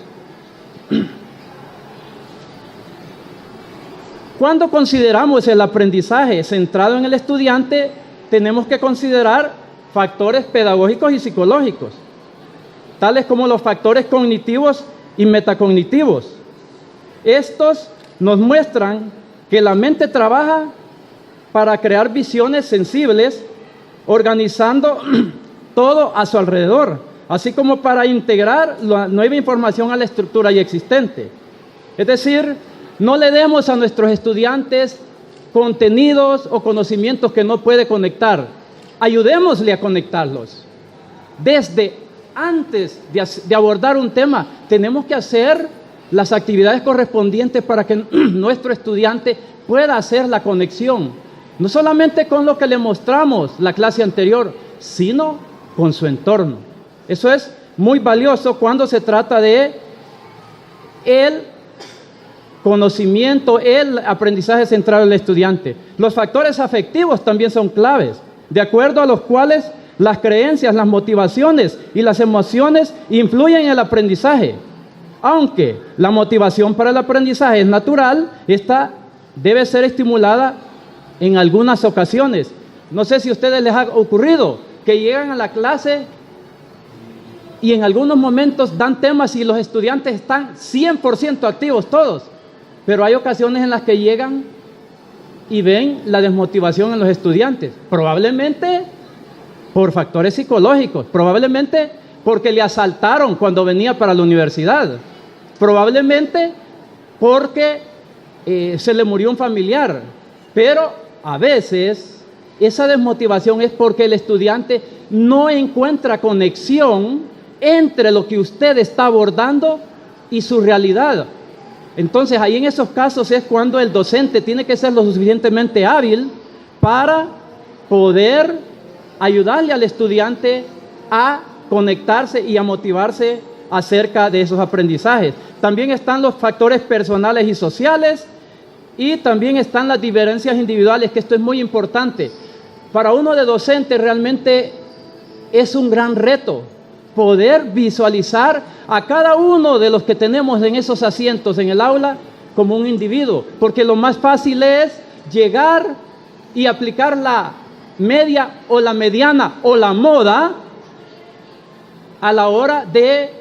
Cuando consideramos el aprendizaje centrado en el estudiante, tenemos que considerar factores pedagógicos y psicológicos, tales como los factores cognitivos y metacognitivos. Estos nos muestran que la mente trabaja para crear visiones sensibles, organizando todo a su alrededor, así como para integrar la nueva información a la estructura ya existente. Es decir, no le demos a nuestros estudiantes contenidos o conocimientos que no puede conectar. Ayudémosle a conectarlos. Desde antes de abordar un tema, tenemos que hacer las actividades correspondientes para que nuestro estudiante pueda hacer la conexión. No solamente con lo que le mostramos la clase anterior, sino con su entorno. Eso es muy valioso cuando se trata de el conocimiento, el aprendizaje centrado en el estudiante. Los factores afectivos también son claves, de acuerdo a los cuales las creencias, las motivaciones y las emociones influyen en el aprendizaje. Aunque la motivación para el aprendizaje es natural, esta debe ser estimulada en algunas ocasiones. No sé si a ustedes les ha ocurrido que llegan a la clase y en algunos momentos dan temas y los estudiantes están 100% activos todos, pero hay ocasiones en las que llegan y ven la desmotivación en los estudiantes, probablemente por factores psicológicos, probablemente porque le asaltaron cuando venía para la universidad, probablemente porque se le murió un familiar, pero a veces esa desmotivación es porque el estudiante no encuentra conexión entre lo que usted está abordando y su realidad. Entonces ahí en esos casos es cuando el docente tiene que ser lo suficientemente hábil para poder ayudarle al estudiante a conectarse y a motivarse acerca de esos aprendizajes. También están los factores personales y sociales y también están las diferencias individuales, que esto es muy importante. Para uno de docente realmente es un gran reto poder visualizar a cada uno de los que tenemos en esos asientos en el aula como un individuo, porque lo más fácil es llegar y aplicar la media o la mediana o la moda a la hora de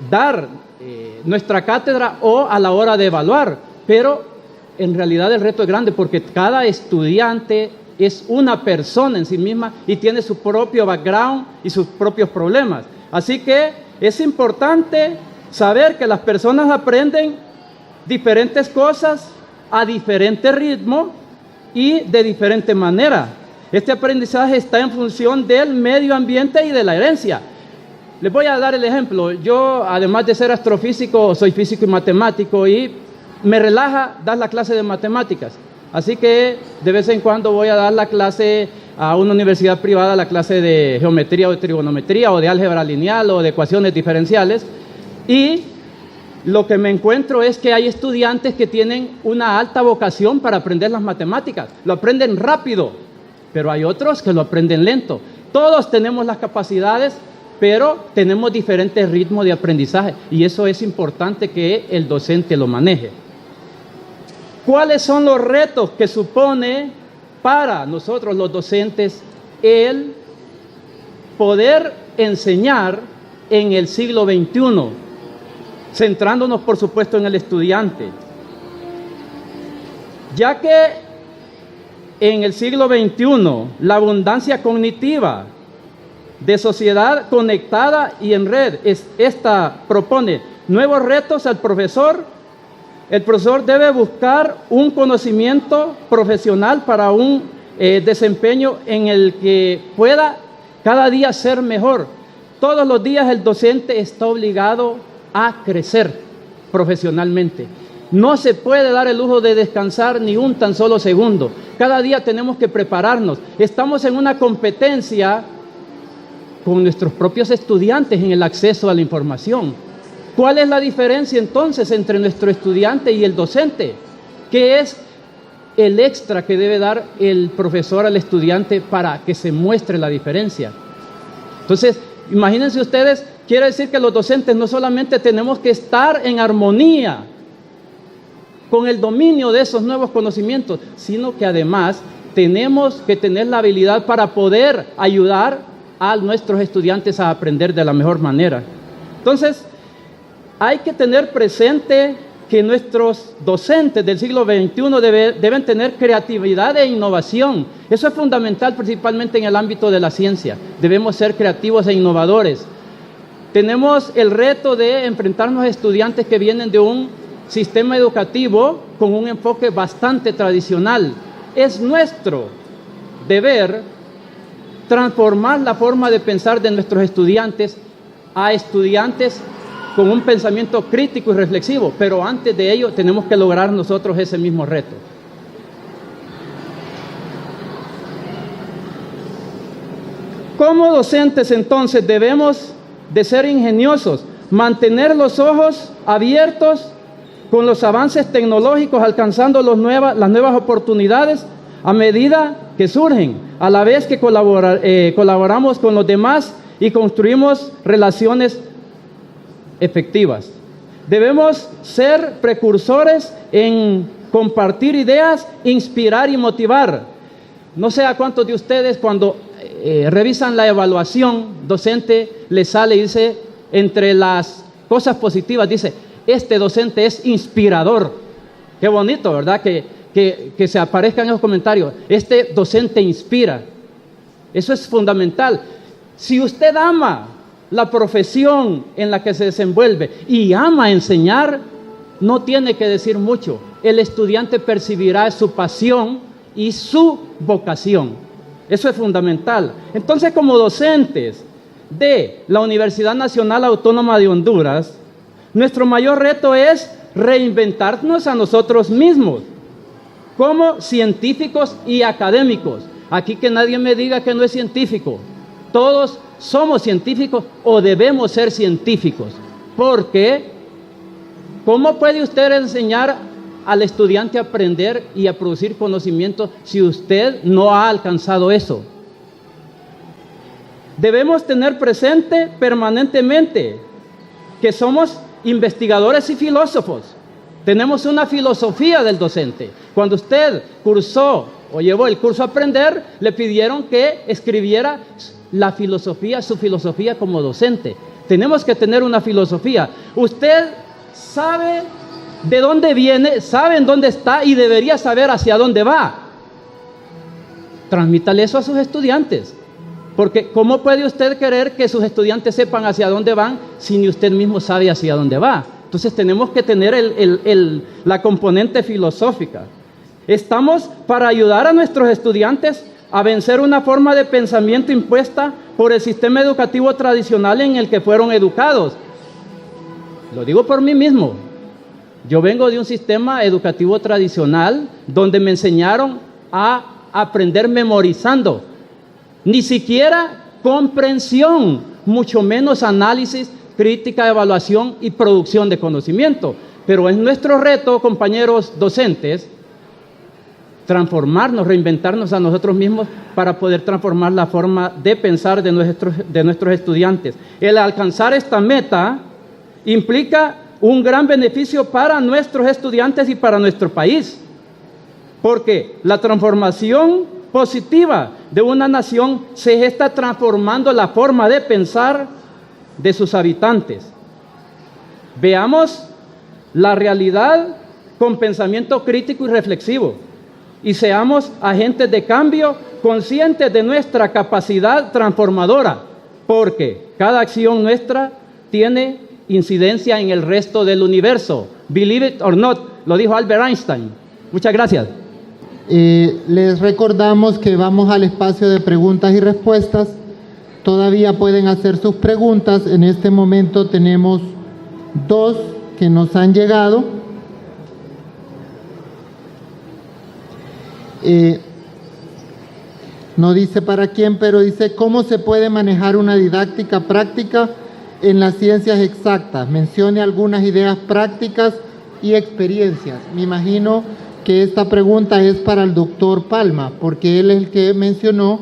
dar nuestra cátedra o a la hora de evaluar, pero en realidad el reto es grande porque cada estudiante es una persona en sí misma y tiene su propio background y sus propios problemas. Así que es importante saber que las personas aprenden diferentes cosas a diferente ritmo y de diferente manera. Este aprendizaje está en función del medio ambiente y de la herencia. Les voy a dar el ejemplo. Yo, además de ser astrofísico, soy físico y matemático y me relaja dar la clase de matemáticas. Así que de vez en cuando voy a dar la clase a una universidad privada, la clase de geometría o de trigonometría o de álgebra lineal o de ecuaciones diferenciales. Y lo que me encuentro es que hay estudiantes que tienen una alta vocación para aprender las matemáticas. Lo aprenden rápido, pero hay otros que lo aprenden lento. Todos tenemos las capacidades, pero tenemos diferentes ritmos de aprendizaje y eso es importante que el docente lo maneje. ¿Cuáles son los retos que supone para nosotros los docentes el poder enseñar en el siglo XXI? Centrándonos, por supuesto, en el estudiante. Ya que en el siglo XXI la abundancia cognitiva de sociedad conectada y en red, esta propone nuevos retos al profesor. El profesor debe buscar un conocimiento profesional para un desempeño en el que pueda cada día ser mejor. Todos los días el docente está obligado a crecer profesionalmente. No se puede dar el lujo de descansar ni un tan solo segundo. Cada día tenemos que prepararnos. Estamos en una competencia con nuestros propios estudiantes en el acceso a la información. ¿Cuál es la diferencia entonces entre nuestro estudiante y el docente? ¿Qué es el extra que debe dar el profesor al estudiante para que se muestre la diferencia? Entonces, imagínense ustedes, quiere decir que los docentes no solamente tenemos que estar en armonía con el dominio de esos nuevos conocimientos, sino que además tenemos que tener la habilidad para poder ayudar a nuestros estudiantes a aprender de la mejor manera. Entonces, hay que tener presente que nuestros docentes del siglo XXI deben tener creatividad e innovación. Eso es fundamental, principalmente en el ámbito de la ciencia. Debemos ser creativos e innovadores. Tenemos el reto de enfrentarnos a estudiantes que vienen de un sistema educativo con un enfoque bastante tradicional. Es nuestro deber transformar la forma de pensar de nuestros estudiantes a estudiantes con un pensamiento crítico y reflexivo, pero antes de ello tenemos que lograr nosotros ese mismo reto. Como docentes, entonces, debemos de ser ingeniosos, mantener los ojos abiertos con los avances tecnológicos, alcanzando las nuevas oportunidades a medida que surgen, a la vez que colaboramos con los demás y construimos relaciones efectivas. Debemos ser precursores en compartir ideas, inspirar y motivar. No sé a cuántos de ustedes cuando revisan la evaluación docente les sale y dice, entre las cosas positivas, dice, este docente es inspirador. Qué bonito, ¿verdad? Que se aparezcan esos comentarios. Este docente inspira. Eso es fundamental. Si usted ama la profesión en la que se desenvuelve y ama enseñar, no tiene que decir mucho. El estudiante percibirá su pasión y su vocación. Eso es fundamental. Entonces, como docentes de la Universidad Nacional Autónoma de Honduras, nuestro mayor reto es reinventarnos a nosotros mismos como científicos y académicos. Aquí que nadie me diga que no es científico. Todos somos científicos o debemos ser científicos. Porque, ¿cómo puede usted enseñar al estudiante a aprender y a producir conocimiento si usted no ha alcanzado eso? Debemos tener presente permanentemente que somos investigadores y filósofos. Tenemos una filosofía del docente. Cuando usted cursó o llevó el curso a aprender, le pidieron que escribiera la filosofía, su filosofía como docente. Tenemos que tener una filosofía. Usted sabe de dónde viene, sabe en dónde está y debería saber hacia dónde va. Transmítale eso a sus estudiantes. Porque ¿cómo puede usted querer que sus estudiantes sepan hacia dónde van si ni usted mismo sabe hacia dónde va? Entonces tenemos que tener la componente filosófica. Estamos para ayudar a nuestros estudiantes a vencer una forma de pensamiento impuesta por el sistema educativo tradicional en el que fueron educados. Lo digo por mí mismo. Yo vengo de un sistema educativo tradicional donde me enseñaron a aprender memorizando. Ni siquiera comprensión, mucho menos análisis, crítica, evaluación y producción de conocimiento. Pero es nuestro reto, compañeros docentes, transformarnos, reinventarnos a nosotros mismos para poder transformar la forma de pensar de nuestros estudiantes. El alcanzar esta meta implica un gran beneficio para nuestros estudiantes y para nuestro país, porque la transformación positiva de una nación se está transformando la forma de pensar de sus habitantes. Veamos la realidad con pensamiento crítico y reflexivo y seamos agentes de cambio conscientes de nuestra capacidad transformadora, porque cada acción nuestra tiene incidencia en el resto del universo. Believe it or not, lo dijo Albert Einstein. Muchas gracias. Les recordamos que vamos al espacio de preguntas y respuestas. Todavía pueden hacer sus preguntas. En este momento tenemos 2 que nos han llegado. No dice para quién, pero dice cómo se puede manejar una didáctica práctica en las ciencias exactas. Mencione algunas ideas prácticas y experiencias. Me imagino que esta pregunta es para el doctor Palma, porque él es el que mencionó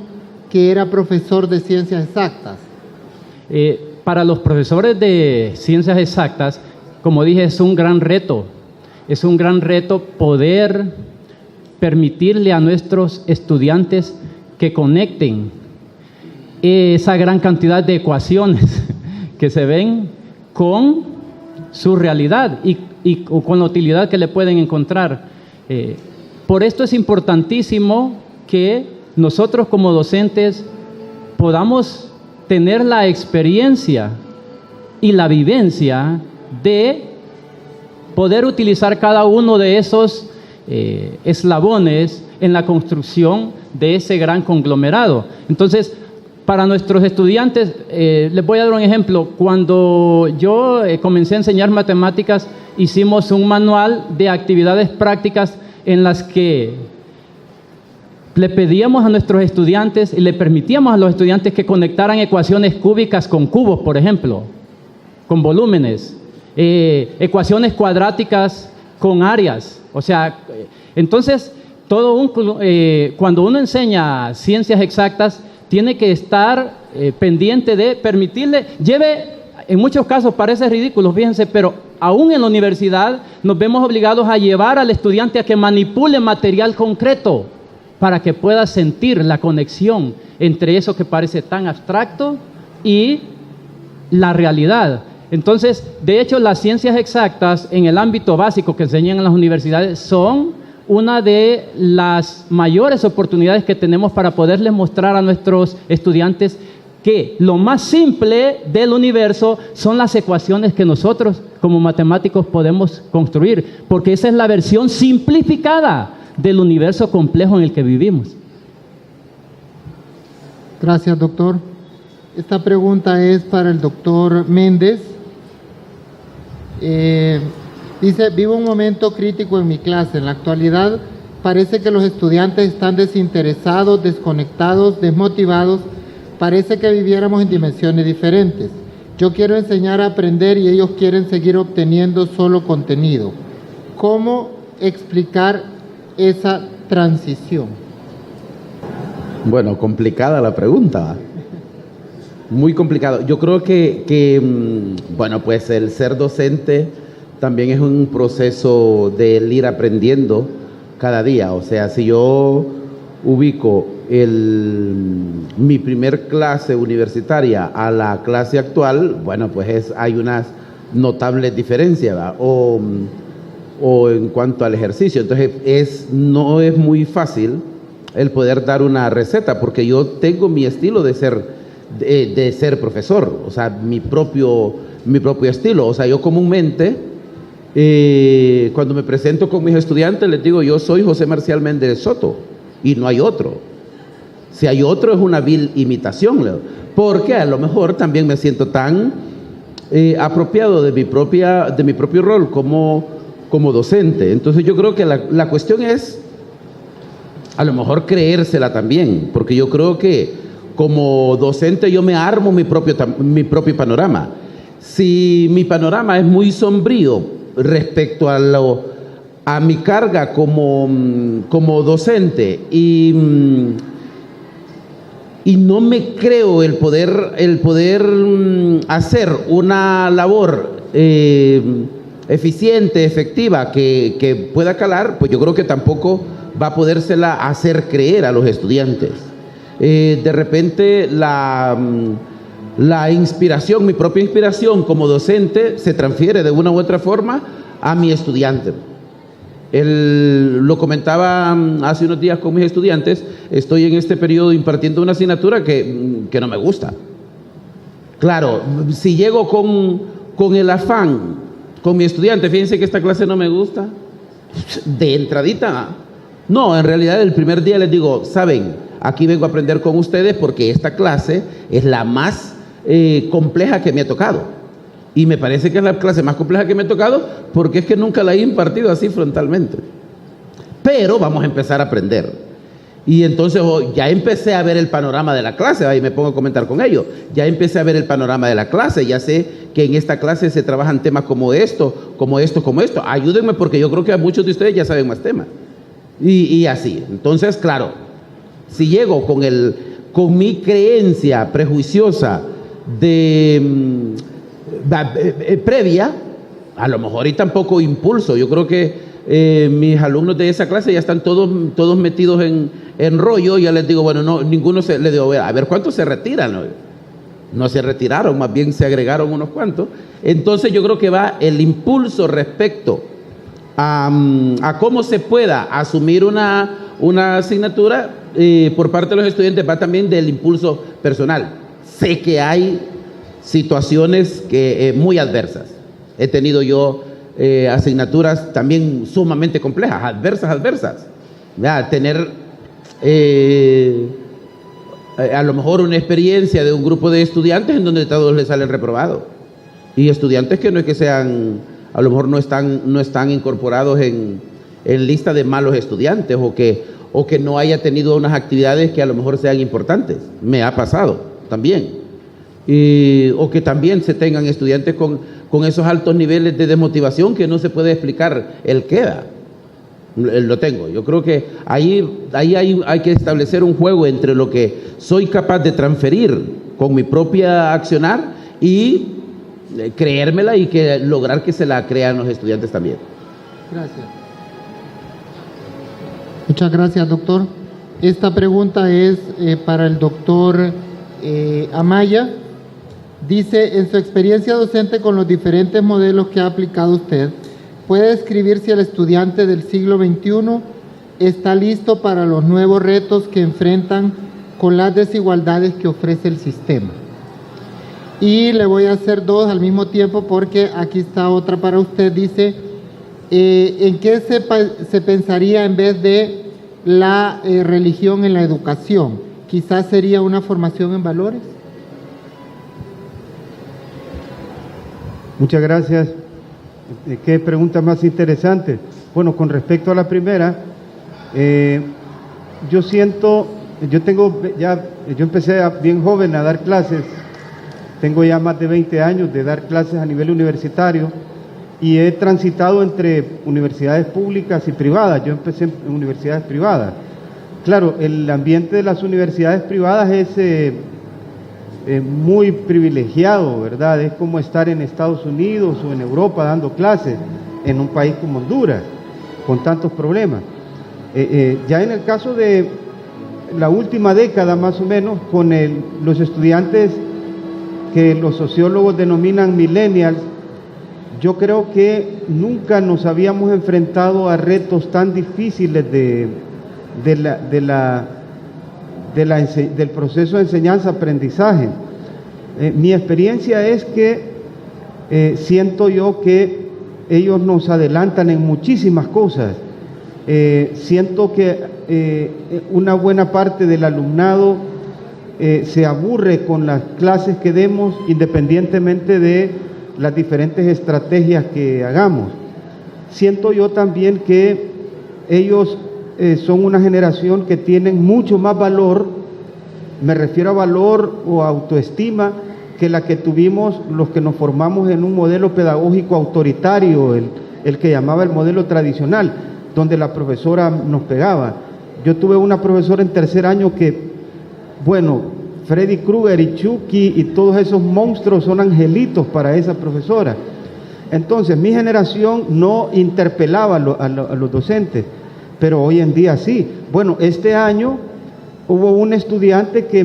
que era profesor de ciencias exactas. Para los profesores de ciencias exactas, como dije, es un gran reto. Es un gran reto poder permitirle a nuestros estudiantes que conecten esa gran cantidad de ecuaciones que se ven con su realidad y con la utilidad que le pueden encontrar. Por esto es importantísimo que nosotros como docentes podamos tener la experiencia y la vivencia de poder utilizar cada uno de esos eslabones en la construcción de ese gran conglomerado. Entonces, para nuestros estudiantes, les voy a dar un ejemplo. Cuando yo comencé a enseñar matemáticas, hicimos un manual de actividades prácticas en las que le pedíamos a nuestros estudiantes y le permitíamos a los estudiantes que conectaran ecuaciones cúbicas con cubos, por ejemplo, con volúmenes, ecuaciones cuadráticas con áreas. O sea, entonces, cuando uno enseña ciencias exactas, tiene que estar pendiente de permitirle, en muchos casos parece ridículo, fíjense, pero aún en la universidad nos vemos obligados a llevar al estudiante a que manipule material concreto para que pueda sentir la conexión entre eso que parece tan abstracto y la realidad. Entonces, de hecho, las ciencias exactas en el ámbito básico que enseñan en las universidades son una de las mayores oportunidades que tenemos para poderles mostrar a nuestros estudiantes que lo más simple del universo son las ecuaciones que nosotros como matemáticos podemos construir, porque esa es la versión simplificada del universo complejo en el que vivimos. Gracias, doctor. Esta pregunta es para el doctor Méndez. Dice, vivo un momento crítico en mi clase. En la actualidad parece que los estudiantes están desinteresados, desconectados, desmotivados. Parece que viviéramos en dimensiones diferentes. Yo quiero enseñar a aprender y ellos quieren seguir obteniendo solo contenido. ¿Cómo explicar esa transición? Bueno, complicada la pregunta. Muy complicado. Yo creo que bueno, pues el ser docente también es un proceso de ir aprendiendo cada día. O sea, si yo ubico mi primer clase universitaria a la clase actual, bueno, pues hay unas notables diferencias, ¿verdad? O en cuanto al ejercicio. Entonces, no es muy fácil el poder dar una receta, porque yo tengo mi estilo de ser profesor, o sea, mi propio estilo. O sea, yo comúnmente, cuando me presento con mis estudiantes, les digo, yo soy José Marcial Méndez Soto, y no hay otro. Si hay otro, es una vil imitación, porque a lo mejor también me siento tan apropiado de mi propio rol como docente. Entonces yo creo que la cuestión es a lo mejor creérsela también, porque yo creo que como docente yo me armo mi propio panorama. Si mi panorama es muy sombrío respecto a mi carga como docente y no me creo el poder hacer una labor eficiente, efectiva, que pueda calar, pues yo creo que tampoco va a podérsela hacer creer a los estudiantes. De repente la inspiración, mi propia inspiración como docente se transfiere de una u otra forma a mi estudiante. Lo comentaba hace unos días con mis estudiantes. Estoy en este periodo impartiendo una asignatura que no me gusta. Claro, si llego con el afán con mi estudiante, fíjense que esta clase no me gusta, de entradita, no, en realidad el primer día les digo, saben, aquí vengo a aprender con ustedes porque esta clase es la más compleja que me ha tocado. Y me parece que es la clase más compleja que me ha tocado porque es que nunca la he impartido así frontalmente. Pero vamos a empezar a aprender. Y entonces ya empecé a ver el panorama de la clase, ahí me pongo a comentar con ellos, ya empecé a ver el panorama de la clase, ya sé que en esta clase se trabajan temas como esto, ayúdenme porque yo creo que muchos de ustedes ya saben más temas, y así. Entonces, claro, si llego con mi creencia prejuiciosa previa, a lo mejor y tampoco impulso, yo creo que mis alumnos de esa clase ya están todos metidos en rollo. Ya les digo, bueno, no, ninguno les digo, a ver cuántos se retiran. No se retiraron, más bien se agregaron unos cuantos. Entonces yo creo que va el impulso respecto a cómo se pueda asumir una asignatura por parte de los estudiantes, va también del impulso personal. Sé que hay situaciones muy adversas. He tenido yo asignaturas también sumamente complejas, adversas. ¿Verdad? Tener a lo mejor una experiencia de un grupo de estudiantes en donde todos les salen reprobados. Y estudiantes que no es que sean, a lo mejor no están incorporados en lista de malos estudiantes o que no haya tenido unas actividades que a lo mejor sean importantes. Me ha pasado también. O que también se tengan estudiantes con esos altos niveles de desmotivación que no se puede explicar el queda. Lo tengo. Yo creo que ahí hay que establecer un juego entre lo que soy capaz de transferir con mi propia accionar y creérmela y lograr que se la crean los estudiantes también. Gracias. Muchas gracias, doctor. Esta pregunta es para el doctor Amaya. Dice, en su experiencia docente con los diferentes modelos que ha aplicado usted, ¿puede describir si el estudiante del siglo XXI está listo para los nuevos retos que enfrentan con las desigualdades que ofrece el sistema? Y le voy a hacer dos al mismo tiempo porque aquí está otra para usted. Dice, ¿en qué se pensaría en vez de la religión en la educación? Quizás sería una formación en valores. Muchas gracias. Qué pregunta más interesante. Bueno, con respecto a la primera, yo empecé bien joven a dar clases, tengo ya más de 20 años de dar clases a nivel universitario y he transitado entre universidades públicas y privadas. Yo empecé en universidades privadas. Claro, el ambiente de las universidades privadas es muy privilegiado, ¿verdad? Es como estar en Estados Unidos o en Europa dando clases en un país como Honduras, con tantos problemas. Ya en el caso de la última década más o menos, con los estudiantes que los sociólogos denominan millennials, yo creo que nunca nos habíamos enfrentado a retos tan difíciles del proceso de enseñanza-aprendizaje. Mi experiencia es que siento yo que ellos nos adelantan en muchísimas cosas. Siento que una buena parte del alumnado se aburre con las clases que demos, independientemente de las diferentes estrategias que hagamos. Siento yo también que ellos son una generación que tienen mucho más valor, me refiero a valor o autoestima, que la que tuvimos los que nos formamos en un modelo pedagógico autoritario, el que llamaba el modelo tradicional, donde la profesora nos pegaba. Yo tuve una profesora en tercer año que, bueno, Freddy Krueger y Chucky y todos esos monstruos son angelitos para esa profesora. Entonces, mi generación no interpelaba a los docentes, pero hoy en día sí. Bueno, este año hubo un estudiante que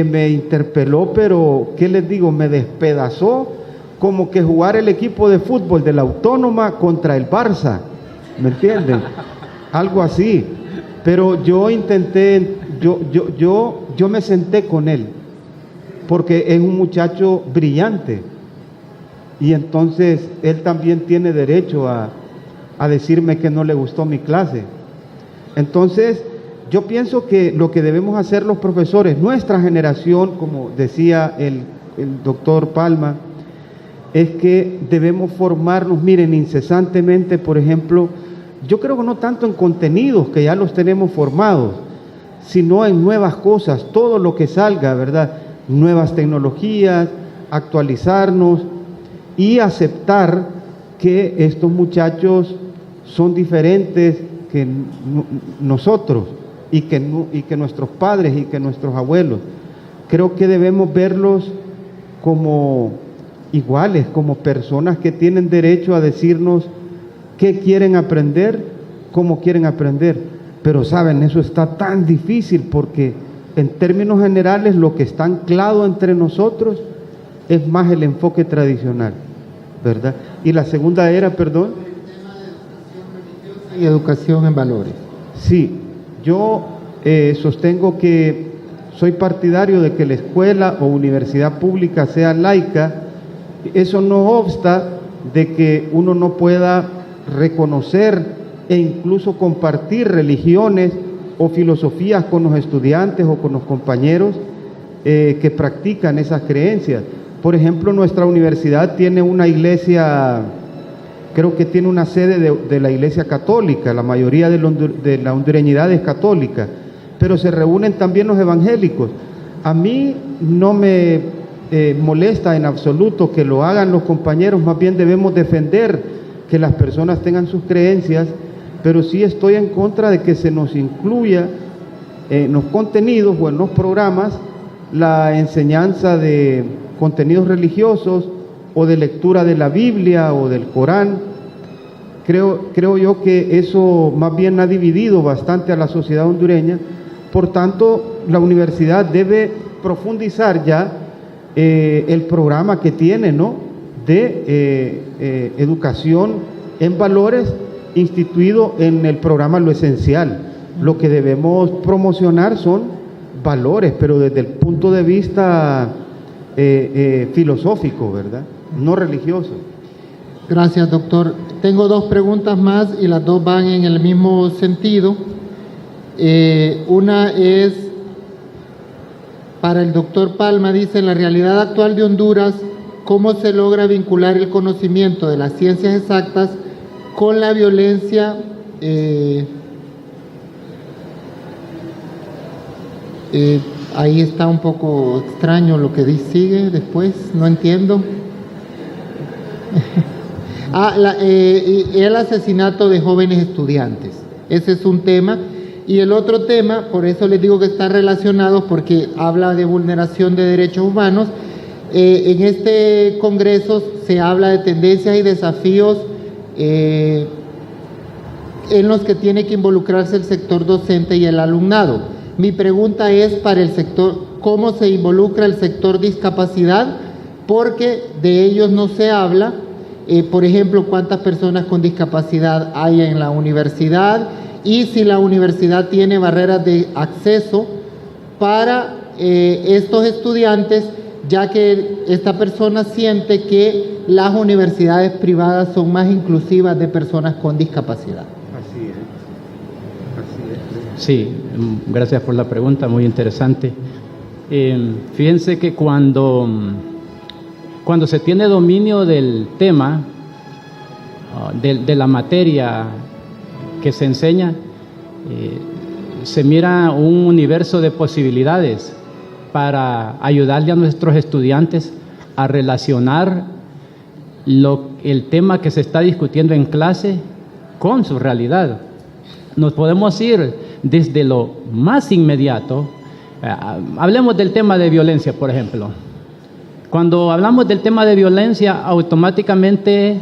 me interpeló, pero, ¿qué les digo? Me despedazó, como que jugar el equipo de fútbol de la Autónoma contra el Barça, ¿me entienden? Algo así. Pero yo intenté, yo me senté con él, porque es un muchacho brillante, y entonces él también tiene derecho a decirme que no le gustó mi clase. Entonces, yo pienso que lo que debemos hacer los profesores, nuestra generación, como decía el doctor Palma, es que debemos formarnos, miren, incesantemente. Por ejemplo, yo creo que no tanto en contenidos, que ya los tenemos formados, sino en nuevas cosas, todo lo que salga, ¿verdad? Nuevas tecnologías, actualizarnos y aceptar que estos muchachos son diferentes que nosotros y que nuestros padres y que nuestros abuelos. Creo que debemos verlos como iguales, como personas que tienen derecho a decirnos qué quieren aprender, cómo quieren aprender. Pero saben, eso está tan difícil porque en términos generales lo que está anclado entre nosotros es más el enfoque tradicional, ¿verdad? Y la segunda era, perdón. Y educación en valores. Sí, yo sostengo que soy partidario de que la escuela o universidad pública sea laica. Eso no obsta de que uno no pueda reconocer e incluso compartir religiones o filosofías con los estudiantes o con los compañeros que practican esas creencias. Por ejemplo, nuestra universidad tiene una iglesia, creo que tiene una sede de la iglesia católica, la mayoría de la hondureñidad es católica, pero se reúnen también los evangélicos. A mí no me molesta en absoluto que lo hagan los compañeros, más bien debemos defender que las personas tengan sus creencias, pero sí estoy en contra de que se nos incluya en los contenidos o en los programas la enseñanza de contenidos religiosos o de lectura de la Biblia o del Corán. Creo yo que eso más bien ha dividido bastante a la sociedad hondureña. Por tanto, la universidad debe profundizar ya el programa que tiene, ¿no?, de educación en valores, instituido en el programa Lo Esencial. Lo que debemos promocionar son valores, pero desde el punto de vista filosófico, ¿verdad?, no religioso. Gracias, doctor. Tengo dos preguntas más y las dos van en el mismo sentido. Una es para el doctor Palma. Dice: en la realidad actual de Honduras, ¿cómo se logra vincular el conocimiento de las ciencias exactas con la violencia ahí está un poco extraño lo que sigue después, no entiendo. El asesinato de jóvenes estudiantes, ese es un tema. Y el otro tema, por eso les digo que están relacionados, porque habla de vulneración de derechos humanos. En este congreso se habla de tendencias y desafíos en los que tiene que involucrarse el sector docente y el alumnado. Mi pregunta es para el sector, ¿cómo se involucra el sector discapacidad? Porque de ellos no se habla. Por ejemplo, ¿cuántas personas con discapacidad hay en la universidad? Y si la universidad tiene barreras de acceso para estos estudiantes, ya que esta persona siente que las universidades privadas son más inclusivas de personas con discapacidad. Así es. Sí, gracias por la pregunta, muy interesante. Fíjense que cuando se tiene dominio del tema, de la materia que se enseña, se mira un universo de posibilidades para ayudarle a nuestros estudiantes a relacionar el tema que se está discutiendo en clase con su realidad. Nos podemos ir desde lo más inmediato. Hablemos del tema de violencia, por ejemplo. Cuando hablamos del tema de violencia, automáticamente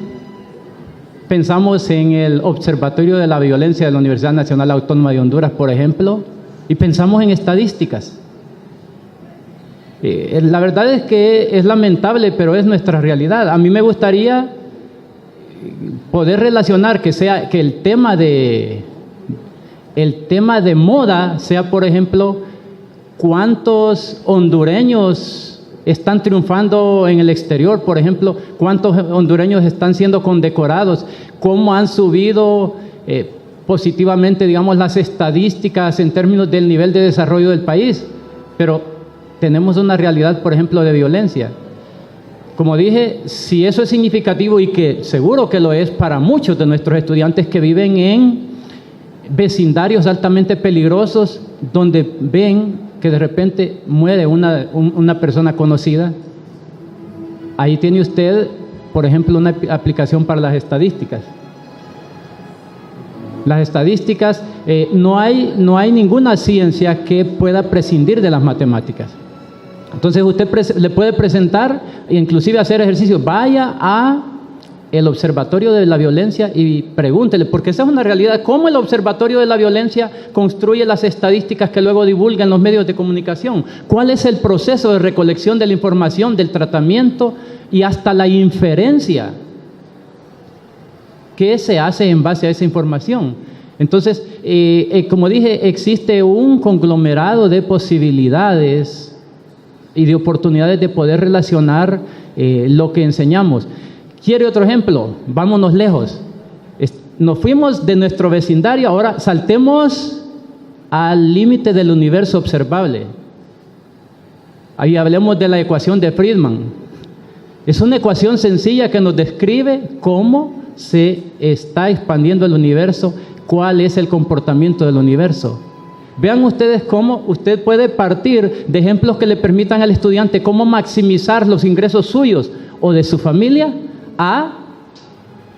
pensamos en el Observatorio de la Violencia de la Universidad Nacional Autónoma de Honduras, por ejemplo, y pensamos en estadísticas. La verdad es que es lamentable, pero es nuestra realidad. A mí me gustaría poder relacionar que el tema de moda sea, por ejemplo, cuántos hondureños están triunfando en el exterior, por ejemplo, cuántos hondureños están siendo condecorados, cómo han subido positivamente, digamos, las estadísticas en términos del nivel de desarrollo del país. Pero tenemos una realidad, por ejemplo, de violencia. Como dije, si eso es significativo, y que seguro que lo es para muchos de nuestros estudiantes que viven en vecindarios altamente peligrosos donde ven que de repente muere una persona conocida. Ahí tiene usted, por ejemplo, una aplicación para las estadísticas. Las estadísticas, no hay ninguna ciencia que pueda prescindir de las matemáticas. Entonces usted le puede presentar e inclusive hacer ejercicios. Vaya a el Observatorio de la Violencia y pregúntele, porque esa es una realidad, cómo el Observatorio de la Violencia construye las estadísticas que luego divulgan los medios de comunicación. ¿Cuál es el proceso de recolección de la información, del tratamiento y hasta la inferencia? ¿Qué se hace en base a esa información? Entonces, como dije, existe un conglomerado de posibilidades y de oportunidades de poder relacionar lo que enseñamos. ¿Quiere otro ejemplo? Vámonos lejos. Nos fuimos de nuestro vecindario, ahora saltemos al límite del universo observable. Ahí hablemos de la ecuación de Friedman. Es una ecuación sencilla que nos describe cómo se está expandiendo el universo, cuál es el comportamiento del universo. Vean ustedes cómo usted puede partir de ejemplos que le permitan al estudiante cómo maximizar los ingresos suyos o de su familia, a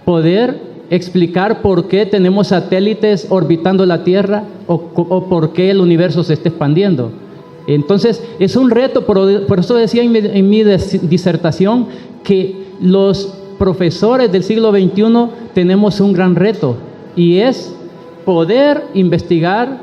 poder explicar por qué tenemos satélites orbitando la Tierra o por qué el universo se está expandiendo. Entonces, es un reto, por eso decía en mi disertación que los profesores del siglo XXI tenemos un gran reto, y es poder investigar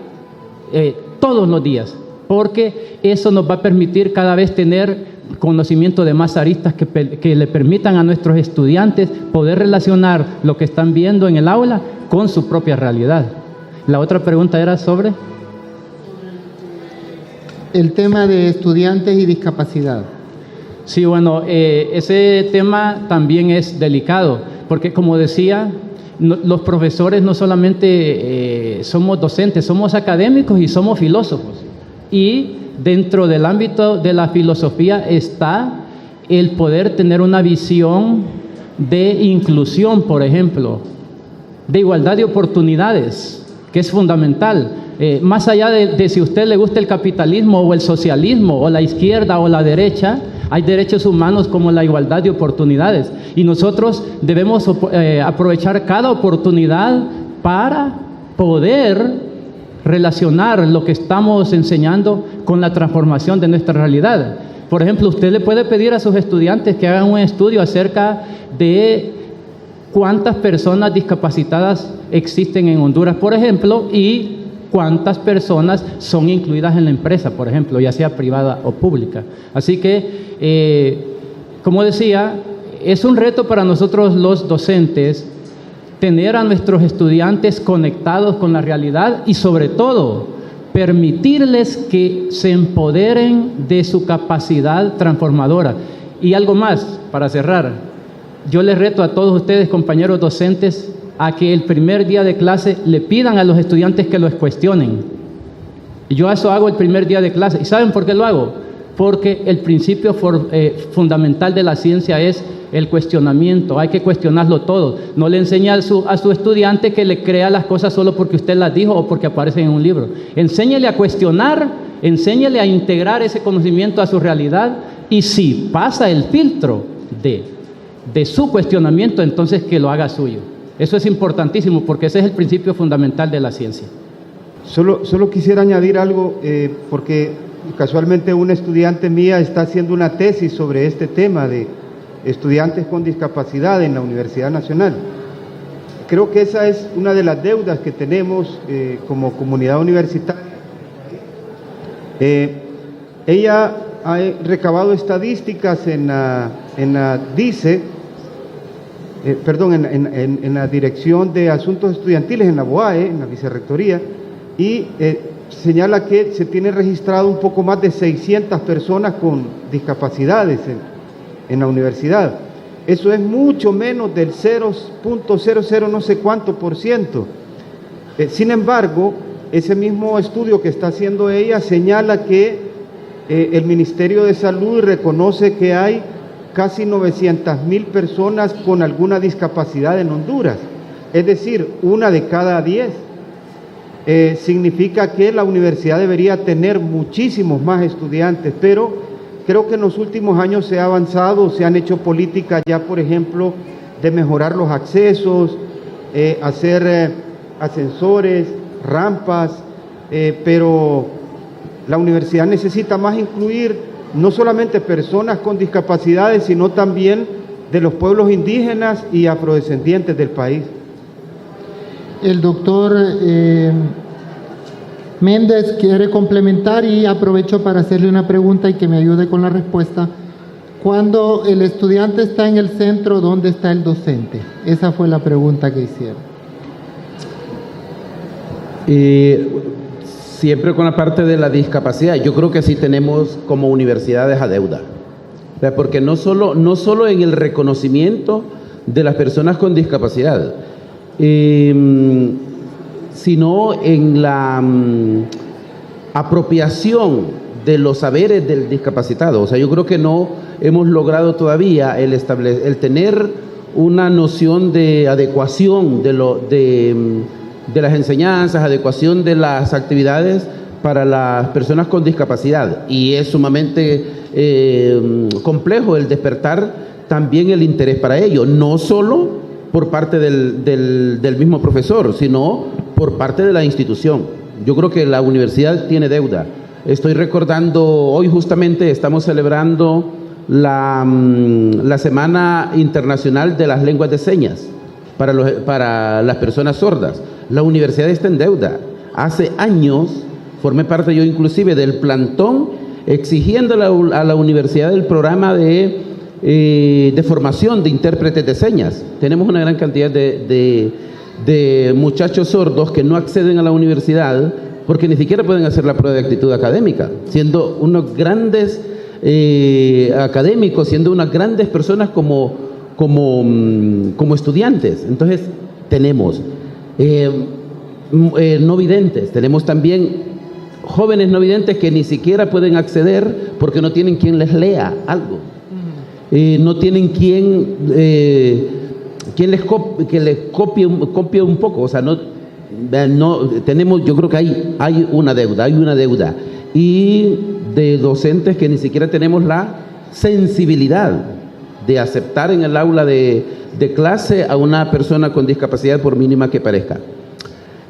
todos los días, porque eso nos va a permitir cada vez tener conocimiento de más aristas que le permitan a nuestros estudiantes poder relacionar lo que están viendo en el aula con su propia realidad. La otra pregunta era sobre el tema de estudiantes y discapacidad. Sí, bueno, ese tema también es delicado, porque como decía, los profesores no solamente somos docentes, somos académicos y somos filósofos. Y dentro del ámbito de la filosofía está el poder tener una visión de inclusión, por ejemplo, de igualdad de oportunidades, que es fundamental. Más allá de si a usted le gusta el capitalismo o el socialismo o la izquierda o la derecha, hay derechos humanos como la igualdad de oportunidades, y nosotros debemos aprovechar cada oportunidad para poder relacionar lo que estamos enseñando con la transformación de nuestra realidad. Por ejemplo, usted le puede pedir a sus estudiantes que hagan un estudio acerca de cuántas personas discapacitadas existen en Honduras, por ejemplo, y cuántas personas son incluidas en la empresa, por ejemplo, ya sea privada o pública. Así que, como decía, es un reto para nosotros los docentes tener a nuestros estudiantes conectados con la realidad y, sobre todo, permitirles que se empoderen de su capacidad transformadora. Y algo más, para cerrar, yo les reto a todos ustedes, compañeros docentes, a que el primer día de clase le pidan a los estudiantes que los cuestionen. Y yo eso hago el primer día de clase. ¿Y saben por qué lo hago? Porque el principio fundamental de la ciencia es el cuestionamiento. Hay que cuestionarlo todo. No le enseñe a su estudiante que le crea las cosas solo porque usted las dijo o porque aparecen en un libro. Enséñele a cuestionar, enséñele a integrar ese conocimiento a su realidad, y si pasa el filtro de su cuestionamiento, entonces que lo haga suyo. Eso es importantísimo, porque ese es el principio fundamental de la ciencia. Solo quisiera añadir algo, porque casualmente una estudiante mía está haciendo una tesis sobre este tema de estudiantes con discapacidad en la Universidad Nacional. Creo que esa es una de las deudas que tenemos como comunidad universitaria. Ella ha recabado estadísticas en la DICE, en la Dirección de Asuntos Estudiantiles, en la BOAE, en la Vicerrectoría, y señala que se tiene registrado un poco más de 600 personas con discapacidades en la universidad. Eso es mucho menos del 0.00 no sé cuánto %. Sin embargo, ese mismo estudio que está haciendo ella señala que el Ministerio de Salud reconoce que hay casi 900,000 personas con alguna discapacidad en Honduras, es decir, 1 de cada 10. significa que la universidad debería tener muchísimos más estudiantes, pero creo que en los últimos años se ha avanzado, se han hecho políticas ya, por ejemplo, de mejorar los accesos, hacer ascensores, rampas, pero la universidad necesita más incluir no solamente personas con discapacidades, sino también de los pueblos indígenas y afrodescendientes del país. El doctor Méndez quiere complementar y aprovecho para hacerle una pregunta y que me ayude con la respuesta. Cuando el estudiante está en el centro, ¿dónde está el docente? Esa fue la pregunta que hicieron. Siempre con la parte de la discapacidad, yo creo que sí tenemos como universidades a deuda, porque no solo en el reconocimiento de las personas con discapacidad, sino en la apropiación de los saberes del discapacitado. O sea, yo creo que no hemos logrado todavía el tener una noción de adecuación de las enseñanzas, adecuación de las actividades para las personas con discapacidad. Y es sumamente complejo el despertar también el interés para ello, no solo por parte del mismo profesor, sino por parte de la institución. Yo creo que la universidad tiene deuda. Estoy recordando, hoy justamente estamos celebrando la Semana Internacional de las Lenguas de Señas para las personas sordas. La universidad está en deuda. Hace años formé parte yo inclusive del plantón exigiendo a la universidad el programa de formación de intérpretes de señas. Tenemos una gran cantidad de muchachos sordos que no acceden a la universidad porque ni siquiera pueden hacer la prueba de actitud académica, siendo unos grandes académicos, siendo unas grandes personas como estudiantes. Entonces tenemos no videntes, tenemos también jóvenes no videntes que ni siquiera pueden acceder porque no tienen quien les lea algo, no tienen quien les copie un poco. O sea, no tenemos, yo creo que hay una deuda y de docentes que ni siquiera tenemos la sensibilidad de aceptar en el aula de clase a una persona con discapacidad, por mínima que parezca.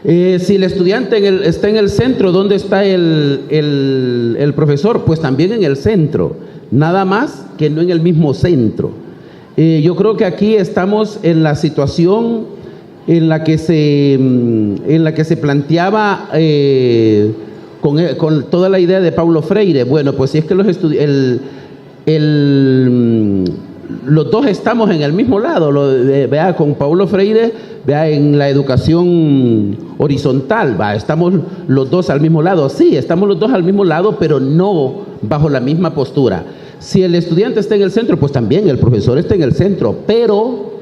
Si el estudiante está en el centro, ¿dónde está el profesor? Pues también en el centro, nada más que no en el mismo centro. Yo creo que aquí estamos en la situación en la que se planteaba con toda la idea de Paulo Freire. Bueno, pues si es que los dos estamos en el mismo lado, vea, con Paulo Freire, vea, en la educación horizontal, estamos los dos al mismo lado. Sí, estamos los dos al mismo lado, pero no bajo la misma postura. Si el estudiante está en el centro, pues también el profesor está en el centro, pero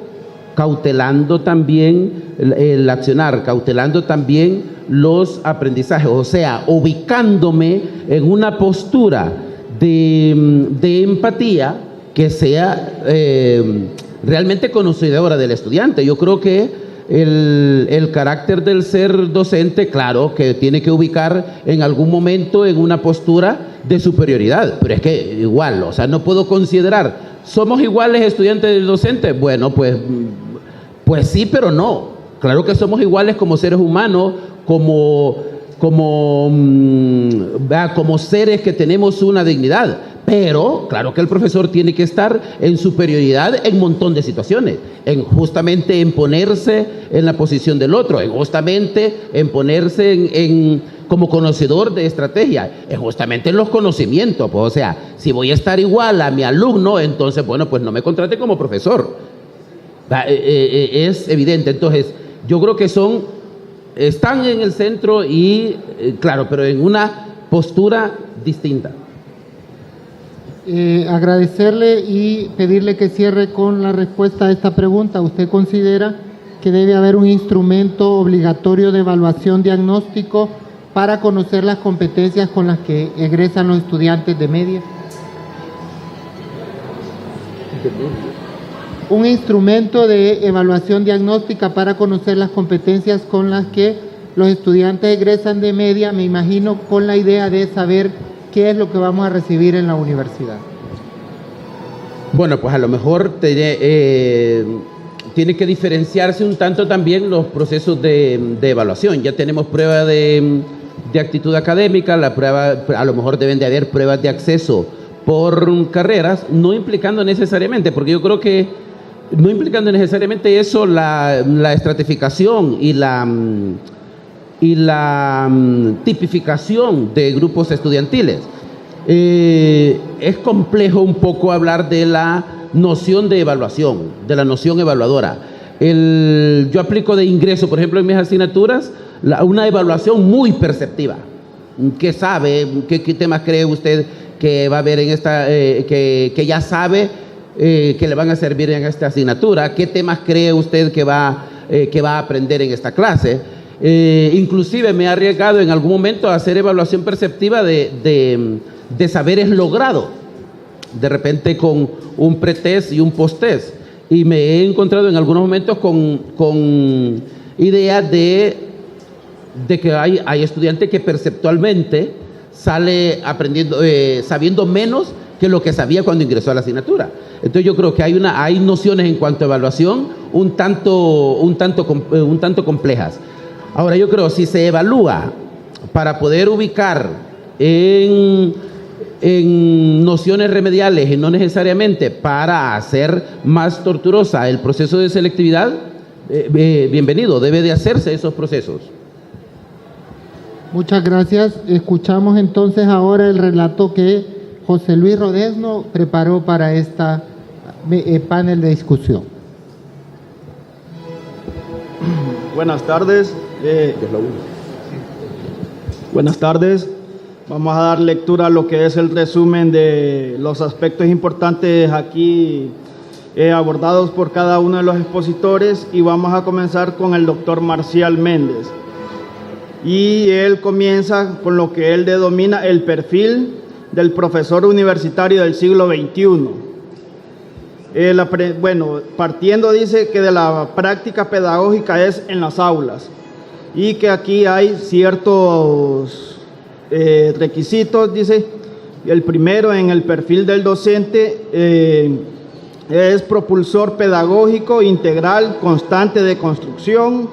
cautelando también el accionar, cautelando también los aprendizajes, o sea, ubicándome en una postura de empatía que sea realmente conocedora del estudiante. Yo creo que el carácter del ser docente, claro, que tiene que ubicar en algún momento en una postura de superioridad, pero es que igual, o sea, no puedo considerar, ¿somos iguales estudiantes y docentes? Bueno, pues sí, pero no. Claro que somos iguales como seres humanos, como seres que tenemos una dignidad, pero claro que el profesor tiene que estar en superioridad en un montón de situaciones, justamente en ponerse en la posición del otro, justamente en ponerse como conocedor de estrategia, justamente en los conocimientos. Pues, o sea, si voy a estar igual a mi alumno, entonces, bueno, pues no me contrate como profesor. Es evidente. Entonces, yo creo que están en el centro y, claro, pero en una postura distinta. Agradecerle y pedirle que cierre con la respuesta a esta pregunta. ¿Usted considera que debe haber un instrumento obligatorio de evaluación diagnóstico para conocer las competencias con las que egresan los estudiantes de media? Un instrumento de evaluación diagnóstica para conocer las competencias con las que los estudiantes egresan de media, me imagino, con la idea de saber qué es lo que vamos a recibir en la universidad. Bueno, pues a lo mejor tiene que diferenciarse un tanto también los procesos de evaluación. Ya tenemos prueba de actitud académica, la prueba, a lo mejor deben de haber pruebas de acceso por carreras, no implicando necesariamente, porque yo creo que no implicando necesariamente eso la estratificación y la tipificación de grupos estudiantiles. Es complejo un poco hablar de la noción de evaluación, de la noción evaluadora. Yo aplico de ingreso, por ejemplo, en mis asignaturas, una evaluación muy perceptiva. ¿Qué sabe? ¿Qué temas cree usted que va a haber en esta, que ya sabe que le van a servir en esta asignatura? ¿Qué temas cree usted que va a aprender en esta clase? Inclusive me he arriesgado en algún momento a hacer evaluación perceptiva de saberes logrados, de repente con un pretest y un posttest, y me he encontrado en algunos momentos con ideas de que hay estudiantes que perceptualmente sale aprendiendo, sabiendo menos que lo que sabía cuando ingresó a la asignatura. Entonces yo creo que hay nociones en cuanto a evaluación un tanto complejas. Ahora yo creo, si se evalúa para poder ubicar en nociones remediales y no necesariamente para hacer más torturosa el proceso de selectividad, bienvenido, debe de hacerse esos procesos. Muchas gracias. Escuchamos entonces ahora el relato que José Luis Rodesno preparó para esta panel de discusión. Buenas tardes. Buenas tardes. Vamos a dar lectura a lo que es el resumen de los aspectos importantes aquí abordados por cada uno de los expositores, y vamos a comenzar con el doctor Marcial Méndez. Y él comienza con lo que él denomina el perfil del profesor universitario del siglo XXI. Partiendo, dice que de la práctica pedagógica es en las aulas, y que aquí hay ciertos requisitos, dice. El primero, en el perfil del docente, es propulsor pedagógico integral constante de construcción.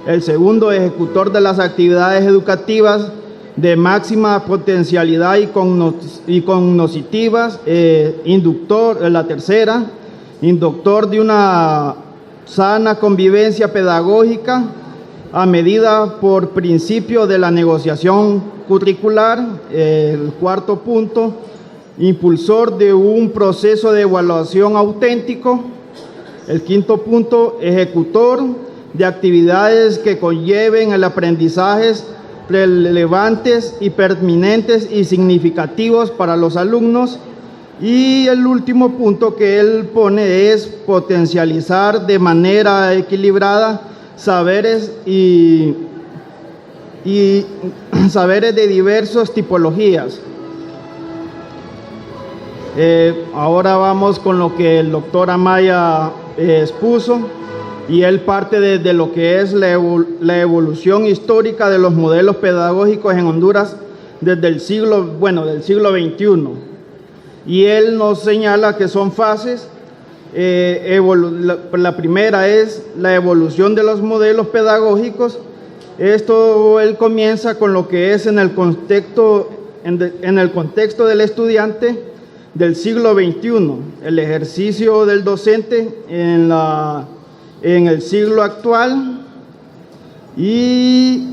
El segundo, ejecutor de las actividades educativas de máxima potencialidad y cognitivas. Inductor, la tercera, inductor de una sana convivencia pedagógica a medida por principio de la negociación curricular. El cuarto punto, impulsor de un proceso de evaluación auténtico. El quinto punto, ejecutor de actividades que conlleven el aprendizaje relevantes y pertinentes y significativos para los alumnos. Y el último punto que él pone es potencializar de manera equilibrada saberes y saberes de diversas tipologías. Ahora vamos con lo que el doctor Amaya expuso, y él parte de lo que es la evolución histórica de los modelos pedagógicos en Honduras desde del siglo XXI. Y él nos señala que son fases. La primera es la evolución de los modelos pedagógicos. Esto él comienza con lo que es en el contexto del estudiante del siglo XXI, el ejercicio del docente en el siglo actual, y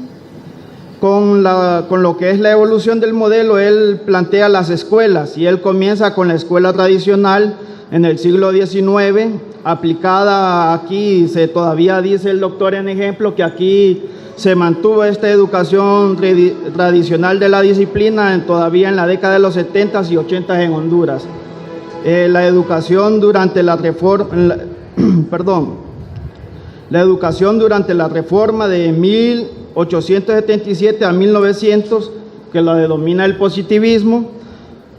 con lo que es la evolución del modelo, él plantea las escuelas, y él comienza con la escuela tradicional en el siglo XIX, aplicada aquí. Todavía dice el doctor en ejemplo que aquí se mantuvo esta educación tradicional de la disciplina todavía en la década de los 70s y 80s en Honduras. La educación durante la reforma, la educación durante la reforma de 1877 a 1900, que la denomina el positivismo,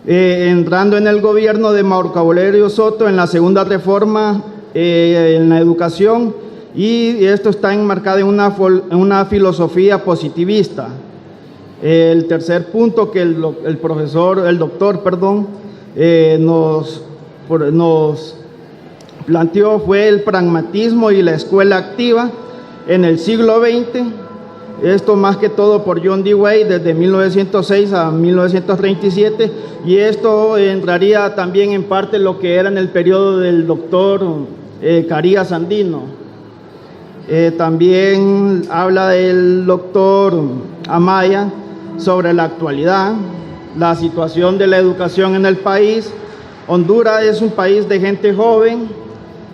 entrando en el gobierno de Marco Aurelio Soto en la segunda reforma en la educación, y esto está enmarcado en una filosofía positivista. El tercer punto que el doctor, nos planteó fue el pragmatismo y la escuela activa en el siglo XX. Esto más que todo por John Dewey desde 1906 a 1937, y esto entraría también en parte lo que era en el periodo del doctor Carías Andino. También habla del doctor Amaya sobre la actualidad, la situación de la educación en el país. Honduras es un país de gente joven,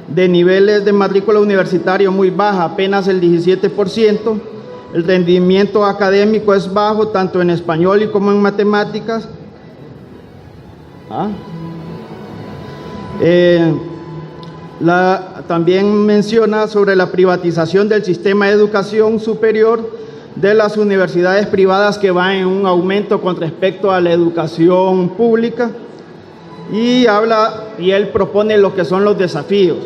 de niveles de matrícula universitaria muy baja, apenas el 17%. El rendimiento académico es bajo, tanto en español y como en matemáticas. También menciona sobre la privatización del sistema de educación superior de las universidades privadas, que va en un aumento con respecto a la educación pública, y él propone lo que son los desafíos.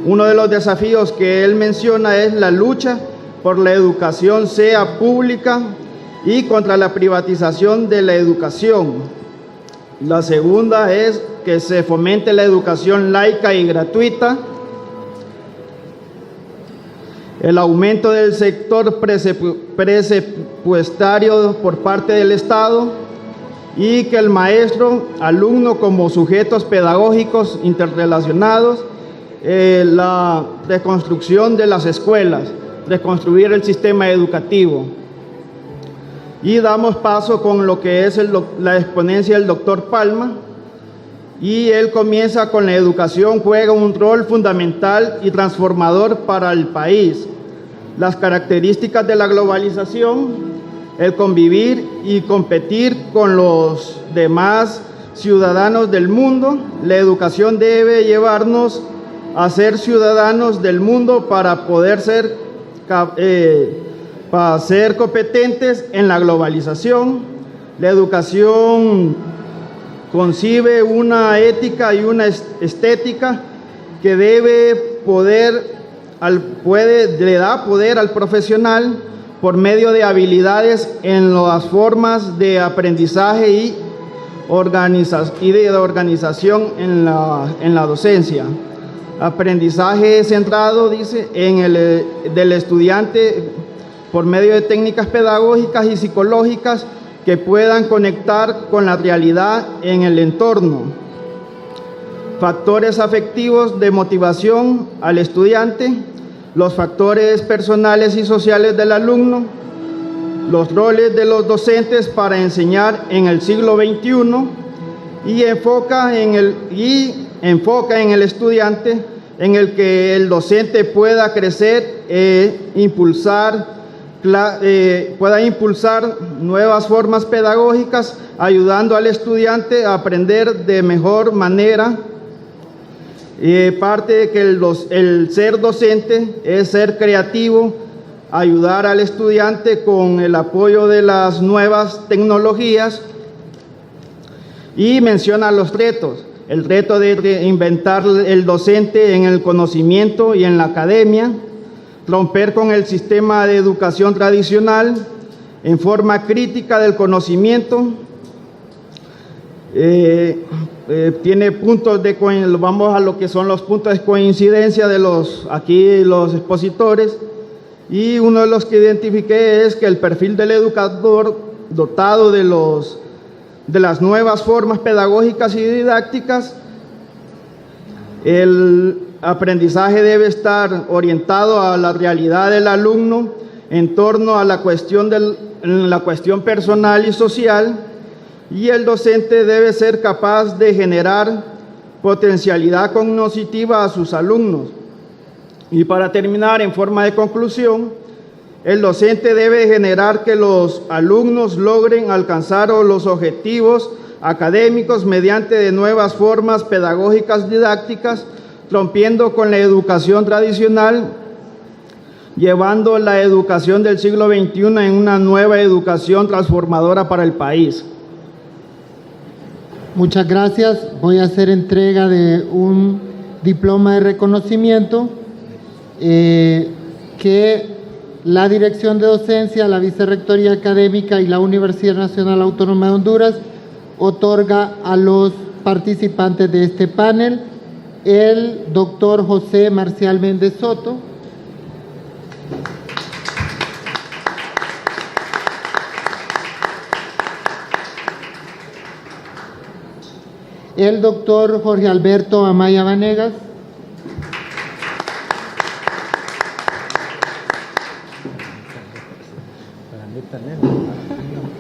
Uno de los desafíos que él menciona es la lucha por la educación sea pública y contra la privatización de la educación. La segunda es que se fomente la educación laica y gratuita, el aumento del sector presupuestario por parte del Estado, y que el maestro, alumno como sujetos pedagógicos interrelacionados, la reconstrucción de las escuelas, reconstruir el sistema educativo. Y damos paso con lo que es la exponencia del doctor Palma, y él comienza con la educación juega un rol fundamental y transformador para el país. Las características de la globalización, el convivir y competir con los demás ciudadanos del mundo. La educación debe llevarnos a ser ciudadanos del mundo para poder ser competentes en la globalización. La educación concibe una ética y una estética que le da poder al profesional por medio de habilidades en las formas de aprendizaje y de organización en la docencia. Aprendizaje centrado, dice, del estudiante por medio de técnicas pedagógicas y psicológicas que puedan conectar con la realidad en el entorno. Factores afectivos de motivación al estudiante, los factores personales y sociales del alumno, los roles de los docentes para enseñar en el siglo XXI, y enfoca en el estudiante, en el que el docente pueda crecer pueda impulsar nuevas formas pedagógicas, ayudando al estudiante a aprender de mejor manera. Parte de que el ser docente es ser creativo, ayudar al estudiante con el apoyo de las nuevas tecnologías, y menciona los retos. El reto de reinventar el docente en el conocimiento y en la academia, romper con el sistema de educación tradicional en forma crítica del conocimiento. Tiene puntos vamos a lo que son los puntos de coincidencia de los expositores, y uno de los que identifiqué es que el perfil del educador dotado de las nuevas formas pedagógicas y didácticas, el aprendizaje debe estar orientado a la realidad del alumno en torno a la cuestión personal y social, y el docente debe ser capaz de generar potencialidad cognitiva a sus alumnos. Y para terminar, en forma de conclusión, el docente debe generar que los alumnos logren alcanzar los objetivos académicos mediante de nuevas formas pedagógicas didácticas, rompiendo con la educación tradicional, llevando la educación del siglo XXI en una nueva educación transformadora para el país. Muchas gracias. Voy a hacer entrega de un diploma de reconocimiento que la Dirección de Docencia, la Vicerrectoría Académica y la Universidad Nacional Autónoma de Honduras otorga a los participantes de este panel. El doctor José Marcial Méndez Soto. El doctor Jorge Alberto Amaya Vanegas.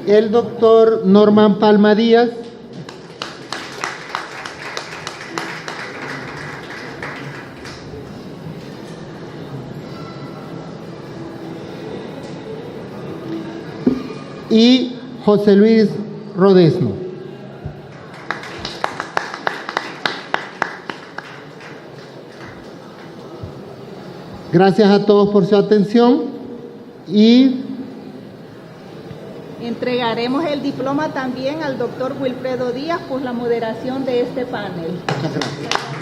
El doctor Norman Palma Díaz. Y José Luis Rodesno. Gracias a todos por su atención y entregaremos el diploma también al doctor Wilfredo Díaz por la moderación de este panel. muchas gracias.